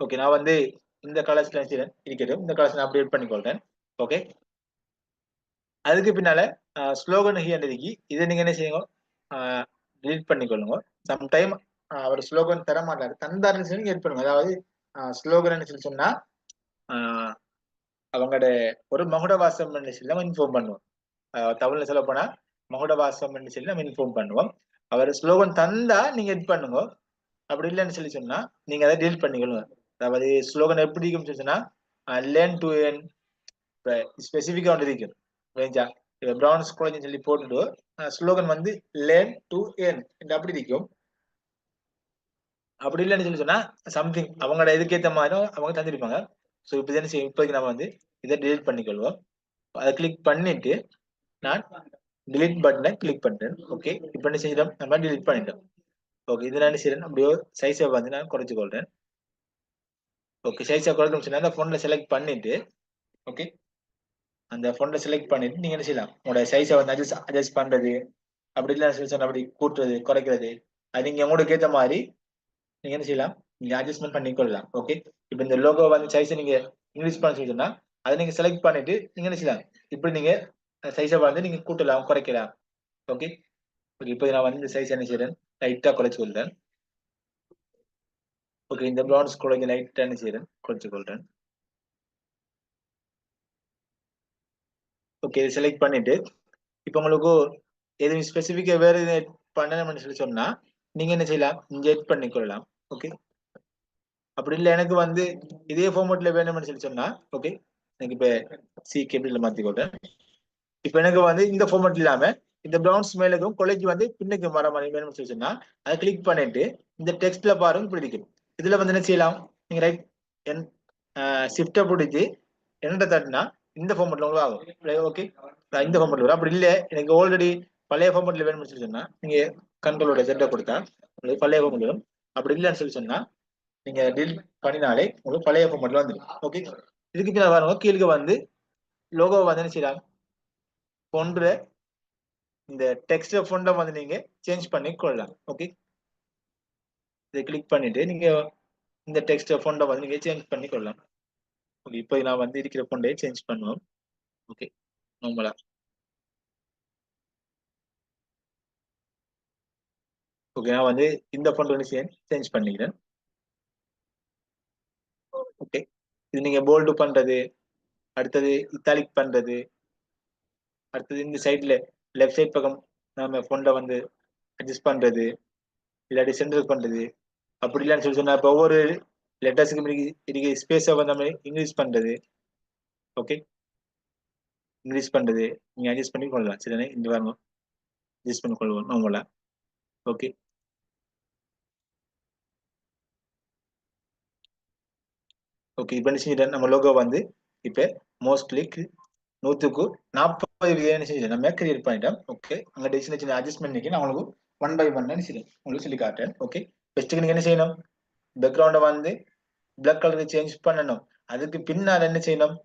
ஓகே. நான் வந்து இந்த கலர்ஸ்ல இருக்கட்டும், இந்த கலர்ஸ் நான் அப்டேட் பண்ணி கொள்றேன். ஓகே. அதுக்கு பின்னால ஸ்லோகன் ஹியர் இருக்கு, இதை நீங்க என்ன செய்யுங்க, டிலீட் பண்ணிக்கொள்ளுங்க. சம்டைம் அவர் ஸ்லோகன் தர மாட்டாரு, தந்தாருன்னு சொல்லி எட் பண்ணுங்க. அதாவது ஸ்லோகன் சொல்லி சொன்னா அவங்களோட ஒரு மகுட வாசம் சொல்லி நம்ம இன்ஃபார்ம் பண்ணுவோம். தமிழ்ல சொல்ல போனா மகுட வாசம் சொல்லி நம்ம இன்ஃபார்ம் பண்ணுவோம். அவர் ஸ்லோகன் தந்தா நீங்க எட் பண்ணுங்க. அப்படி இல்லைன்னு சொல்லி சொன்னா நீங்க அதை டீல் பண்ணிக்கொள்ளுங்க. அதாவது ஸ்லோகன் எப்படி இருக்குன்னு சொன்னா லேர்ன் டு ஏர்ன் ஸ்பெசிஃபிக்கா ஒன்று இருக்கும். ரேஞ்சா இப்ப பிரவுன்ஸ் காலேஜ் சொல்லி போட்டுட்டு ஸ்லோகன் வந்து லேர்ன் டு ஏர்ன் அப்படி இருக்கும். அப்படி இல்லைன்னு சொல்லி சொன்னா சம்திங் அவங்களோட இதுக்கேற்ற மாதிரி அவங்க தந்திருப்பாங்க. ஸோ இப்போ என்ன செய்யும், இப்போதைக்கு நம்ம வந்து இதை டிலீட் பண்ணிக்கொள்வோம். அதை கிளிக் பண்ணிட்டு நான் டிலீட் பட்டனை கிளிக் பண்றேன். ஓகே. இப்போ என்ன செய்யறோம், நம்ம டிலீட் பண்ணிட்டோம். ஓகே. இது என்ன செய்யறேன், அப்படியே சைஸை வந்து நான் குறைச்சு கொள்றேன். ஓகே. சைஸை குறைக்கணும் சொன்னா அந்த ஃபோன்ல செலக்ட் பண்ணிட்டு ஓகே, அந்த ஃபோன்ல செலக்ட் பண்ணிட்டு நீங்க என்ன செய்யலாம், உங்களோட சைஸை வந்து அட்ஜஸ்ட் பண்றது, அப்படி இல்லை சொன்னா அப்படி கூட்டுறது குறைக்கிறது, அது நீங்க உங்களுக்கு ஏற்ற மாதிரி நீங்க என்ன செய்யலாம், நீங்க அட்ஜஸ்ட்மெண்ட் பண்ணிக்கொள்ளலாம். ஓகே. இப்போ இந்த லோகோ வந்து சைஸை நீங்க இங்கிலீஷ் பண்ண சொல்லிட்டோம்னா அதை நீங்க செலக்ட் பண்ணிட்டு நீங்க என்ன செய்யலாம், இப்படி நீங்க சைஸை வந்து நீங்க கூட்டலாம் குறைக்கலாம். ஓகே. இப்போ நான் வந்து சைஸ் என்ன செய்யறேன், லைட்டா குறைச்சு கொள்றேன். ஓகே. இந்த பிரவுன்ஸ் குறைஞ்ச லைட்டா என்ன செய்யறேன், குறைச்சு கொள்றேன். ஓகே. செலக்ட் பண்ணிட்டு இப்போ உங்களுக்கு எதுவும் ஸ்பெசிஃபிக்கா வேற எதுவும் பண்ணணும்னு சொல்லி சொன்னா நீங்க என்ன செய்யலாம், இங்க எட் பண்ணிக்கொள்ளலாம். ஓகே. அப்படி இல்லை எனக்கு வந்து இதே ஃபார்மேட்ல வேணும்னு சொல்லி சொன்னா ஓகே, எனக்கு இப்ப சி கேபிள்ல மாத்திக்கொள்றேன். இப்ப எனக்கு வந்து இந்த ஃபார்மேட் இல்லாம இந்த பிரவுன்ஸ் மேலுக்கும் கொலைக்கு வந்து பின்னுக்கு வர மாதிரி வேணும்னு சொல்லி சொன்னா அதை கிளிக் பண்ணிட்டு இந்த டெக்ஸ்ட்ல பாருங்க இப்படி இருக்கும். இதுல வந்து என்ன செய்யலாம், நீங்க ரைட் என் ஷிஃப்டை பிடிச்சி என்ன தட்டினா இந்த ஃபார்மேட்ல உங்களுக்கு ஆகும். ஓகே. இந்த ஃபார்மேட்ல வரும். அப்படி இல்லை எனக்கு ஆல்ரெடி பழைய ஃபார்மேட்ல வேணும்னு சொல்லி சொன்னா நீங்க கண்ட்ரோலோட செட்டை கொடுத்தா உங்களுக்கு பழைய ஃபார்மேட் வரும். அப்படி இல்லைன்னு சொல்லி சொன்னா நீங்க டீல் பண்ணினாலே உங்களுக்கு பழைய ஃபார்மேட்ல வந்துடும். ஓகே. இதுக்கு பின்னாடி வரவங்க கீழே வந்து லோகோ வந்து என்ன செய்யலாம், போன்ற இந்த டெக்ஸ்ட் ஃபோன்ல வந்து நீங்க சேஞ்ச் பண்ணி கொள்ளலாம். ஓகே. இதை கிளிக் பண்ணிட்டு நீங்க இந்த டெக்ஸ்ட் ஃபோன்ல வந்து நீங்க சேஞ்ச் பண்ணி கொள்ளலாம். ஓகே. இப்போ நான் வந்து இருக்கிற ஃபோன்டே சேஞ்ச் பண்ணுவோம். ஓகே. நார்மலா ஓகே, நான் வந்து இந்த ஃபோன் வந்து சேஞ்ச் பண்ணிக்கிறேன். ஓகே. இது நீங்க போல்டு பண்றது, அடுத்தது இத்தாலிக் பண்றது, அடுத்தது இந்த சைட்ல லெஃப்ட் சைட் பக்கம் நம்ம ஃபோன்ல வந்து அட்ஜஸ்ட் பண்றது, இல்லாட்டி சென்டர் பண்றது, அப்படி இல்லைன்னு சொல்லி சொன்னா இப்போ ஒவ்வொரு லெட்டர்ஸுக்கு இருக்க ஸ்பேஸை வந்து நம்ம இங்கிலீஷ் பண்றது. ஓகே. இங்கிலீஷ் பண்றது நீங்க அட்ஜஸ்ட் பண்ணி கொள்ளலாம். சரிதானே, இந்த வாரம் அட்ஜஸ்ட் பண்ணி கொள்வோம் நார்மலா. ஓகே. ஓகே. இப்போ என்ன செஞ்சுட்டேன், நம்ம லோகோ வந்து இப்போ மோஸ்ட்லி 100க்கு 40 என்ன செஞ்சு நம்ம கிரியேட் பண்ணிட்டோம். ஓகே. அங்கே சின்ன சின்ன அட்ஜஸ்ட்மெண்ட் பண்ணி நான் உங்களுக்கு 1 by 1 உங்களுக்கு சொல்லி காட்டுறேன். ஓகே. ஃபர்ஸ்ட்டுக்கு நீங்க என்ன செய்யணும், பேக்ரவுண்டை வந்து பிளாக் கலருக்கு சேஞ்ச் பண்ணணும். அதுக்கு பின்னால் என்ன செய்யணும்,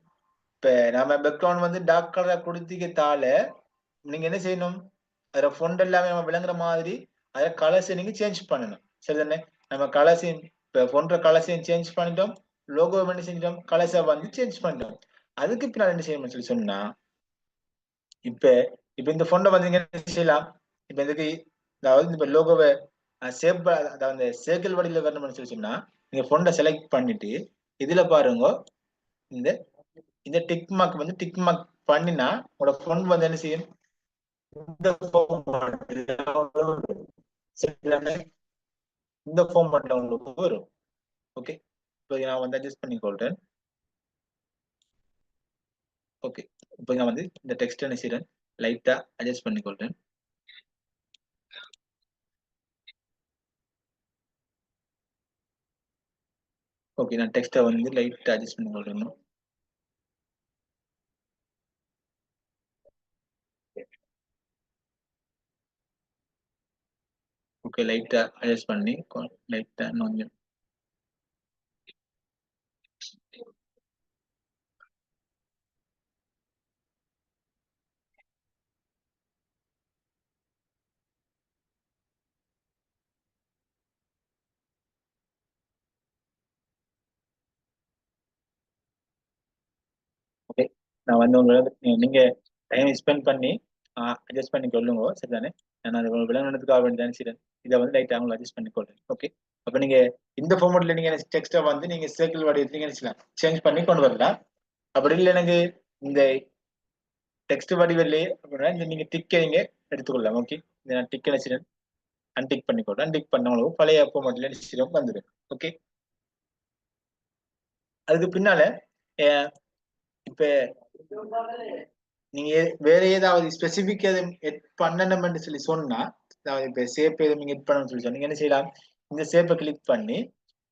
இப்ப நம்ம பேக்ரவுண்ட் வந்து டார்க் கலரா கொடுத்துக்கத்தால நீங்க என்ன செய்யணும், அதுல ஃபொண்ட் எல்லாமே நம்ம விளங்குற மாதிரி அத கலர்ஸை நீங்க சேஞ்ச் பண்ணணும். சரிதானே, நம்ம கலர்ஸையும் இப்ப ஃபொண்ட்ற கலர்ஸையும் சேஞ்ச் பண்ணிட்டோம், லோகோ என்ன செஞ்சிட்டோம், கலர்ஸை வந்து சேஞ்ச் பண்ணிட்டோம். அதுக்கு பின்னால் என்ன செய்யணும்னு சொல்லி சொன்னா இப்ப இப்ப இந்த ஃபொண்டை வந்து நீங்க என்ன செய்யலாம், இப்ப இதுக்கு அதாவது இப்ப லோகோவை சேப் அதாவது சேக்கல் வடியில வரணும்னு சொல்லி சொன்னா நீங்க ஃபொண்டை செலக்ட் பண்ணிட்டு இதுல பாருங்க இந்த இந்த டிக் மார்க் வந்து டிக் மார்க் பண்ணினா உங்களோட ஃபோன் வந்து என்ன செய்யும், இந்த இந்த ஃபார்மட்ல உங்களுக்கு வரும். ஓகே. இப்போ நான் வந்து அட்ஜஸ்ட் பண்ணி கொள்றேன். ஓகே, இப்போ நான் வந்து இந்த டெக்ஸ்ட் என்ன செய்யறேன், லைட்டா அட்ஜஸ்ட் பண்ணிக்கொள்றேன். ஓகே, நான் டெக்ஸ்ட்டை வந்து லைட்டா அட்ஜஸ்ட் பண்ணிக்கொள்றேன். ஓகே, லைட்டா அட்ஜஸ்ட் பண்ணி லைட்டா கொஞ்சம். ஓகே, நான் வந்து உங்களுக்கு நீங்க டைம் ஸ்பெண்ட் பண்ணி அட்ஜஸ்ட் பண்ணி கொள்ளுங்க, சரிதானே? நான் அது விளங்கினதுக்காக வேண்டியதான் சரி. இதை வந்து லைட் அவங்களை அட்ஜஸ்ட் பண்ணி கொள்றேன். ஓகே, அப்ப நீங்க இந்த ஃபார்மட்ல நீங்க டெக்ஸ்ட்டை வந்து நீங்க சர்க்கிள் வடிவத்தில் நீங்க சேஞ்ச் பண்ணி கொண்டு வரலாம். அப்படி இல்லை எனக்கு இந்த டெக்ஸ்ட் வடிவிலே அப்படின்னா இந்த நீங்க டிக்கை நீங்க எடுத்துக்கொள்ளலாம். ஓகே, இந்த நான் டிக் நினைச்சிட்டேன், அன்டிக் பண்ணி கொள்றேன். அன்டிக் பண்ணவங்களுக்கு பழைய ஃபார்மட்ல நிச்சயம் வந்துடும். ஓகே, அதுக்கு பின்னால இப்ப நீங்க வேற ஏதாவது ஸ்பெசிபிக் எதுவும் பண்ணணும்னு சொல்லி சொன்னா, அதாவது இப்ப சேப் எதுவும் நீங்க எட் பண்ணணும்னு சொல்லி சொன்னீங்க, என்ன செய்யலாம், இந்த சேப்பை கிளிக் பண்ணி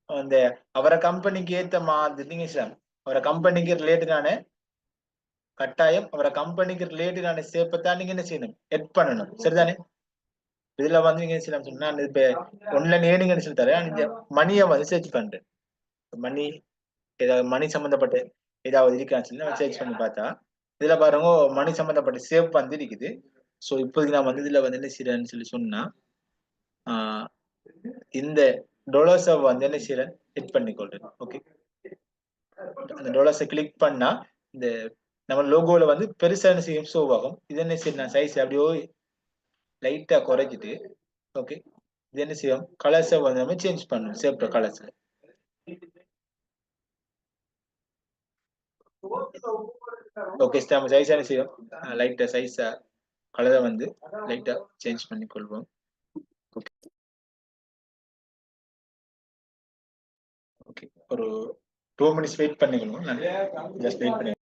அந்த அவரை கம்பெனிக்கு ஏத்த மாதிரி நீங்க செய்யலாம். அவரை கம்பெனிக்கு ரிலேட்டடான கட்டாயம் அவரை கம்பெனிக்கு ரிலேட்டடான சேப்பை தான் நீங்க என்ன செய்யணும், எட் பண்ணணும், சரிதானே? இதுல வந்து நீங்க என்ன செய்யலாம் சொன்னா, இப்ப ஒன்லைன் ஏர்னிங் சொல்லி தரேன், இந்த மணியை வந்து சர்ச் பண்றேன். மணி, ஏதாவது மணி சம்பந்தப்பட்ட ஏதாவது இருக்கான்னு சொல்லி நம்ம சர்ச் பண்ணி பார்த்தா, இதுல பாருங்க மணி சம்பந்தப்பட்ட சேவ் வந்து இருக்குது. ஸோ இப்போதைக்கு நான் வந்து இதுல வந்து என்ன செய்யறேன்னு சொல்லி சொன்னா, இந்த டொலர்ஸை வந்து என்ன செய்யறேன், ஹிட் பண்ணிக்கொள்றேன். ஓகே, அந்த டொலர்ஸை கிளிக் பண்ணா இந்த நம்ம லோகோல வந்து பெருசா என்ன செய்யும், ஷோ ஆகும். இது என்ன செய்யணும், சைஸ் அப்படியோ லைட்டா குறைச்சிட்டு, ஓகே, இது என்ன செய்யும், கலர்ஸை வந்து நம்ம சேஞ்ச் பண்ணணும், சேப்ட கலர்ஸ். ஓகே, நம்ம சைஸ் என்ன செய்யும், லைட்டா சைஸா கலரை வந்து லைட்டா சேஞ்ச் பண்ணி கொள்வோம். ஓகே, ஒரு 2 மினிட்ஸ் வெயிட் பண்ணிக்கணும். நான் ஜஸ்ட் வெயிட் பண்ணி.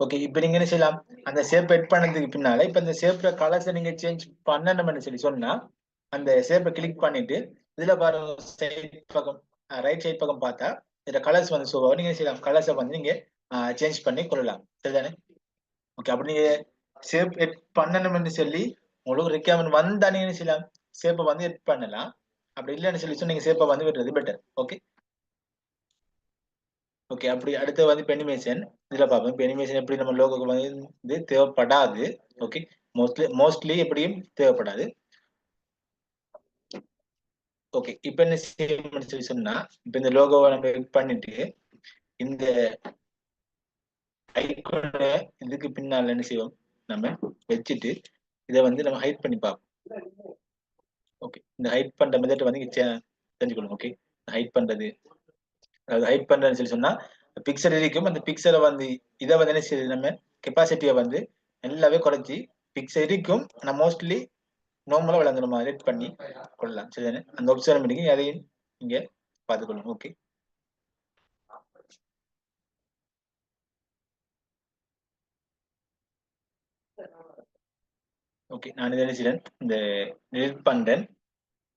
ஓகே, இப்ப நீங்க என்ன செய்யலாம், அந்த ஷேப் எட் பண்ணதுக்கு பின்னால இப்ப இந்த ஷேப்ல கலர்ஸை நீங்க சேஞ்ச் பண்ணணும்னு சொல்லி சொன்னா, அந்த ஷேப்பை கிளிக் பண்ணிட்டு இதுல பாருங்க சைட் பக்கம், ரைட் சைட் பக்கம் பார்த்தா இதுல கலர்ஸ் வந்து ஷோ ஆகும். நீங்க என்ன செய்யலாம், கலர்ஸை வந்து நீங்க சேஞ்ச் பண்ணி கொள்ளலாம், சரிதானே? ஓகே, அப்படி நீங்க ஷேப் எட் பண்ணணும்னு சொல்லி உங்களுக்கு ரெக்யர்மெண்ட் வந்தா நீங்க என்ன செய்யலாம், ஷேப்பை வந்து எட் பண்ணலாம். அப்படி இல்லைன்னு சொல்லி சொன்னா நீங்க ஷேப்பை வந்து விடுறது பெட்டர். ஓகே, ஓகே, அப்படி அடுத்து வந்து பெனிமேஷன். இதுல பார்ப்போம் இப்ப அனிமேஷன் எப்படி நம்ம லோகோக்கு வந்து தேவைப்படாது. ஓகே, மோஸ்ட்லி எப்படியும் தேவைப்படாது. ஓகே, இப்ப என்ன செய்யணும்னு சொல்லி சொன்னா, இப்ப இந்த லோகோவை நம்ம எடிட் பண்ணிட்டு இந்த ஐக்கோனை இதுக்கு பின்னால என்ன செய்வோம், நம்ம வச்சுட்டு இதை வந்து நம்ம ஹைட் பண்ணி பார்ப்போம். ஓகே, இந்த ஹைட் பண்ற மெத்தட் வந்து தெரிஞ்சுக்கணும். ஓகே, ஹைட் பண்றது, அதாவது ஹைட் பண்றதுன்னு சொல்லி சொன்னா பிக்சர் இருக்கும், அந்த பிக்சரை வந்து இதை வந்து என்ன செய்யுது, நம்ம கெப்பாசிட்டியை வந்து நல்லாவே குறைச்சி பிக்சர் இருக்கும் ஆனா மோஸ்ட்லி நார்மலா விளங்குற மாதிரி எடிட் பண்ணி கொள்ளலாம், சரிதானே? அந்த ஆப்ஷன் பண்ணி அதையும் நீங்க பார்த்துக்கொள்ளணும். ஓகே, ஓகே, நான் இதை என்ன செய்றேன், இந்த எடிட் பண்றேன்.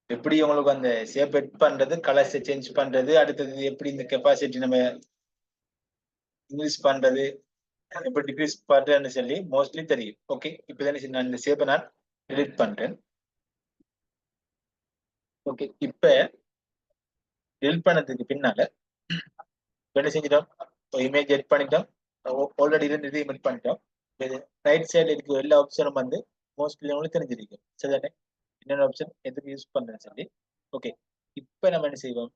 எப்படி உங்களுக்கு அந்த ஷேப் எட் பண்றது, கலர்ஸ் சேஞ்ச் பண்றது, அடுத்தது எப்படி இந்த கெப்பாசிட்டி நம்ம இன்க்ரீஸ் பண்றது, எப்படி டிக்ரீஸ் பண்றேன்னு சொல்லி மோஸ்ட்லி தெரியும். ஓகே, இப்போ என்ன நான் இந்த ஷேப்பை நான் எடிட் பண்றேன். ஓகே, இப்ப எடிட் பண்ணதுக்கு பின்னால என்ன செஞ்சிட்டோம், இமேஜ் எடிட் பண்ணிட்டோம், ஆல்ரெடி இருந்து இதையும் எடிட் பண்ணிட்டோம். ரைட் சைடுல இருக்க எல்லா ஆப்ஷனும் வந்து மோஸ்ட்லி உங்களுக்கு தெரிஞ்சிருக்கும், சரிதானே? என்னென்ன ஆப்ஷன் எதுக்கு யூஸ் பண்றேன்னு சொல்லி. ஓகே, இப்ப நம்ம என்ன செய்வோம்,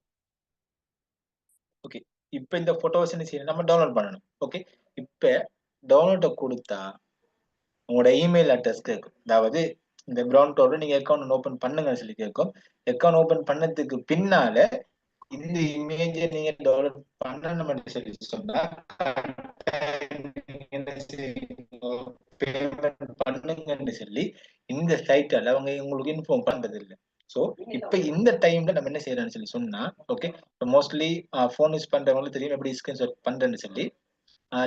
ஓகே. இப்ப இந்த போட்டோஸ் என்ன செய்யணும், நம்ம டவுன்லோட் பண்ணணும். ஓகே. இப்ப டவுன்லோட கொடுத்தா உங்களோட இமெயில் அட்ரஸ் கேட்கும். அதாவது இந்த கிரவுண்டோட நீங்க அக்கௌண்ட் ஓபன் பண்ணுங்கன்னு சொல்லி கேட்கும். அக்கௌண்ட் ஓபன் பண்ணதுக்கு பின்னால இந்த இமேஜ நீங்க டெவலப் பண்ணணும்னு சொல்லி சொன்னா பேமெண்ட் பண்ணுங்கன்னு சொல்லி இந்த சைட்டால அவங்க உங்களுக்கு இன்ஃபார்ம் பண்றது இல்லை. சோ இப்ப இந்த டைம்ல நம்ம என்ன செய்யறோம்னு சொல்லி சொன்னா, ஓகே, மோஸ்ட்லி போன் யூஸ் பண்றவங்களுக்கு தெரியும் எப்படி ஸ்கிரீன்ஷாட் பண்றேன்னு சொல்லி.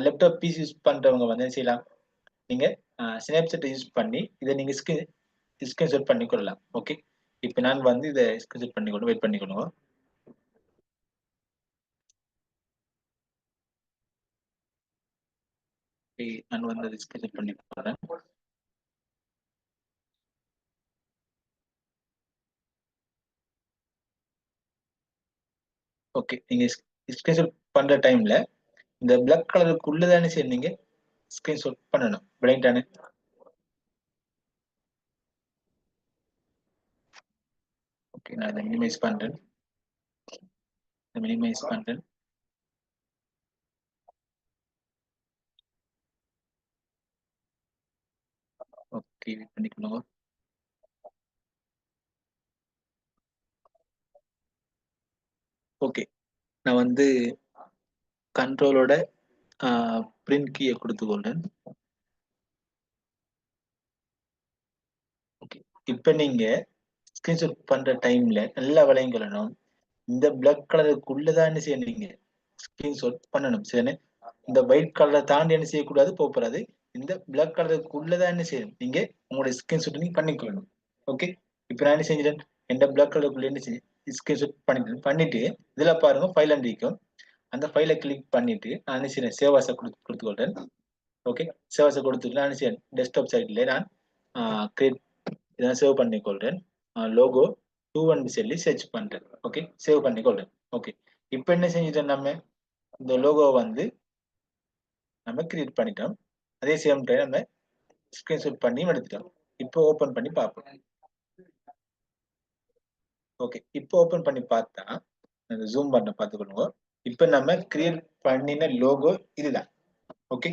லேப்டாப் பிசி யூஸ் பண்றவங்க வந்து என்ன செய்யலாம், நீங்க ஸ்னாப்சாட் யூஸ் பண்ணி இதை நீங்க ஸ்கிரீன்ஷாட் பண்ணி கொள்ளலாம். ஓகே. இப்ப நான் வந்து இதை ஸ்கிரீன்ஷாட் பண்ணி கொண்டு வெயிட் பண்ணிக்கணும். நான் வந்து அதை ஸ்கிரீன்ஷாட் பண்ணி போறேன். ஓகே. நீங்க ஸ்கிரீன்ஷாட் பண்ற டைம்ல இந்த பிளாக் கலருக்குள்ளதானே சரி நீங்க ஸ்கிரீன்ஷாட் பண்ணணும். பிளைண்ட் தானே. ஓகே. நான் இதை மினிமைஸ் பண்றேன். மினிமைஸ் பண்றேன். ஓகே. பண்ணிக்கணும். ஓகே. நான் வந்து கண்ட்ரோலோட பிரிண்ட் கீயை கொடுத்துக்கொள்றேன். ஓகே. இப்ப நீங்க ஸ்கிரீன்ஷாட் பண்ற டைம்ல எல்லா விலைங்களும் இந்த பிளாக் கலருக்குள்ளதான் செய்யணும் ஸ்கிரீன்ஷாட் பண்ணணும். சரி, இந்த ஒயிட் கலரை தாண்டி என்ன செய்யக்கூடாது, போகக்கூடாது. இந்த பிளாக் கலருக்குள்ளதான் என்ன செய்யணும், நீங்க உங்களுடைய ஸ்கிரீன்ஷாட் நீங்க பண்ணிக்கொள்ளணும். ஓகே. இப்ப நான் என்ன செஞ்சிட்டேன், எந்த பிளாக் கலருக்குள்ள என்ன செஞ்சு ஸ்கிரீன்ஷாட் பண்ணிட்டேன். பண்ணிட்டு இதுல பாருங்க ஃபைல் அண்ட் இருக்கும். அந்த ஃபைலை கிளிக் பண்ணிட்டு நான் என்ன செய்யறேன், சேவாசை கொடுத்துக்கொள்றேன். ஓகே. சேவாசை கொடுத்துட்டு நான் என்ன செய்யறேன், டெஸ்க்டாப் சைட்ல நான் கிரியேட் இதெல்லாம் சேவ் பண்ணிக்கொள்றேன். லோகோ 2 சொல்லி சர்ச் பண்றேன். ஓகே. சேவ் பண்ணிக்கொள்றேன். ஓகே. இப்ப என்ன செஞ்சுட்டோம், நம்ம இந்த லோகோ வந்து நம்ம கிரியேட் பண்ணிட்டோம். அதே சேம் டைம் நம்ம ஸ்கிரீன்ஷாட் பண்ணி எடுத்துட்டோம். இப்போ ஓபன் பண்ணி பார்ப்போம். ஓகே. இப்போ ஓபன் பண்ணி பார்த்தா ஜூம் பண்ண பார்த்துக்கொள்ளுங்க. இப்போ நம்ம கிரியேட் பண்ணின லோகோ இதுதான். ஓகே.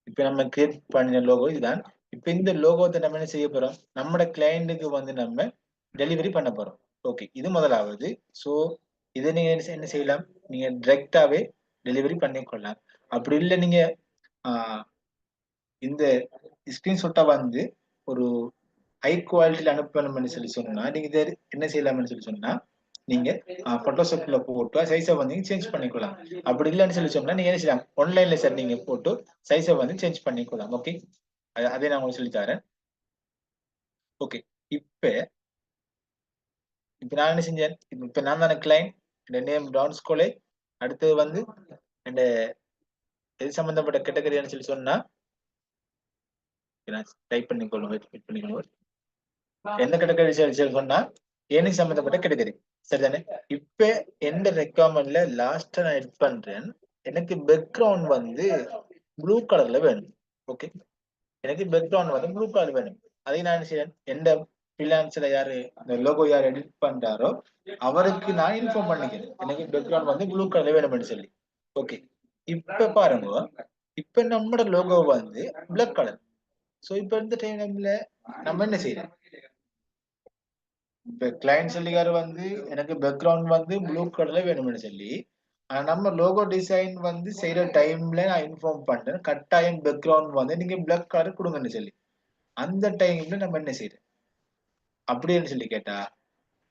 இப்போ நம்ம கிரியேட் பண்ணின லோகோ இதுதான். இப்போ இந்த லோகோத்தை நம்ம என்ன செய்ய போறோம், நம்மளோட கிளையண்ட்டுக்கு வந்து நம்ம டெலிவரி பண்ண போறோம். ஓகே. இது முதலாவது. ஸோ இதை நீங்க என்ன செய்யலாம், நீங்க டைரக்டாவே டெலிவரி பண்ணிக்கொள்ளலாம். அப்படி இல்லை நீங்க இந்த ஸ்கிரீன்ஷாட்டை வந்து ஒரு ஹை குவாலிட்டியில அனுப்பணும்னு சொல்லி சொன்னா நீங்க இதை என்ன செய்யலாம்னு சொல்லி சொன்னா, நீங்க போட்டோஷாப்ல போட்டு சைஸை வந்து சேஞ்ச் பண்ணிக்கலாம். அப்படி இல்லைன்னு சொல்லி சொன்னா நீங்க என்ன செய்யலாம், ஆன்லைன்ல சார் நீங்க போட்டு சைஸை வந்து சேஞ்ச் பண்ணிக்கலாம். ஓகே. அதே நான் உங்களுக்கு சொல்லி தரேன். ஓகே. இப்ப இப்ப நான் என்ன செஞ்சேன், இப்ப நான் தானே கிளைண்ட், என் நேம் டான் ஸ்கோலே. அடுத்தது வந்து என் எது சம்பந்தப்பட்ட கேட்டகரின்னு சொல்லி சொன்னா டைப் பண்ணிக்கொள்ளும், வெயிட் பண்ணிக்கொள்ளும். என்ன கேட்டகரி சொல்லி சொன்னா எனக்கு சம்பந்தப்பட்ட கேட்டகரி. சரிதானே. இப்ப எந்த ரெக்வயர்மெண்ட்ல லாஸ்டா நான் எட் பண்றேன், எனக்கு பேக்ரவுண்ட் வந்து ப்ளூ கலர்ல வேணும். ஓகே. எனக்கு பேக்ரவுண்ட் வந்து ப்ளூ கலர் வேணும். அதை நான் என்ன செய்யறேன், எந்த ஃப்ரீலான்ஸ்ல யாரு இந்த லோகோ யார் எடிட் பண்றாரோ அவருக்கு நான் இன்ஃபார்ம் பண்ணிக்கிறேன், எனக்கு பேக்ரவுண்ட் வந்து ப்ளூ கலர்ல வேணும்னு சொல்லி. ஓகே. இப்ப பாருங்க, இப்ப நம்மளோட லோகோ வந்து பிளாக் கலர். சோ இப்ப இந்த டைம்ல நம்ம என்ன செய்யறோம், இப்ப கிளைண்ட் சொல்லிக்காரு வந்து எனக்கு பேக்ரவுண்ட் வந்து ப்ளூ கலர்ல வேணும்னு சொல்லி, நம்ம லோகோ டிசைன் வந்து செய்யற டைம்ல நான் இன்ஃபார்ம் பண்றேன், கட்டாயம் பேக்ரவுண்ட் வந்து நீங்க பிளாக் கலர் கொடுங்கன்னு சொல்லி. அந்த டைம்ல நம்ம என்ன செய்யறோம் அப்படின்னு சொல்லி கேட்டா,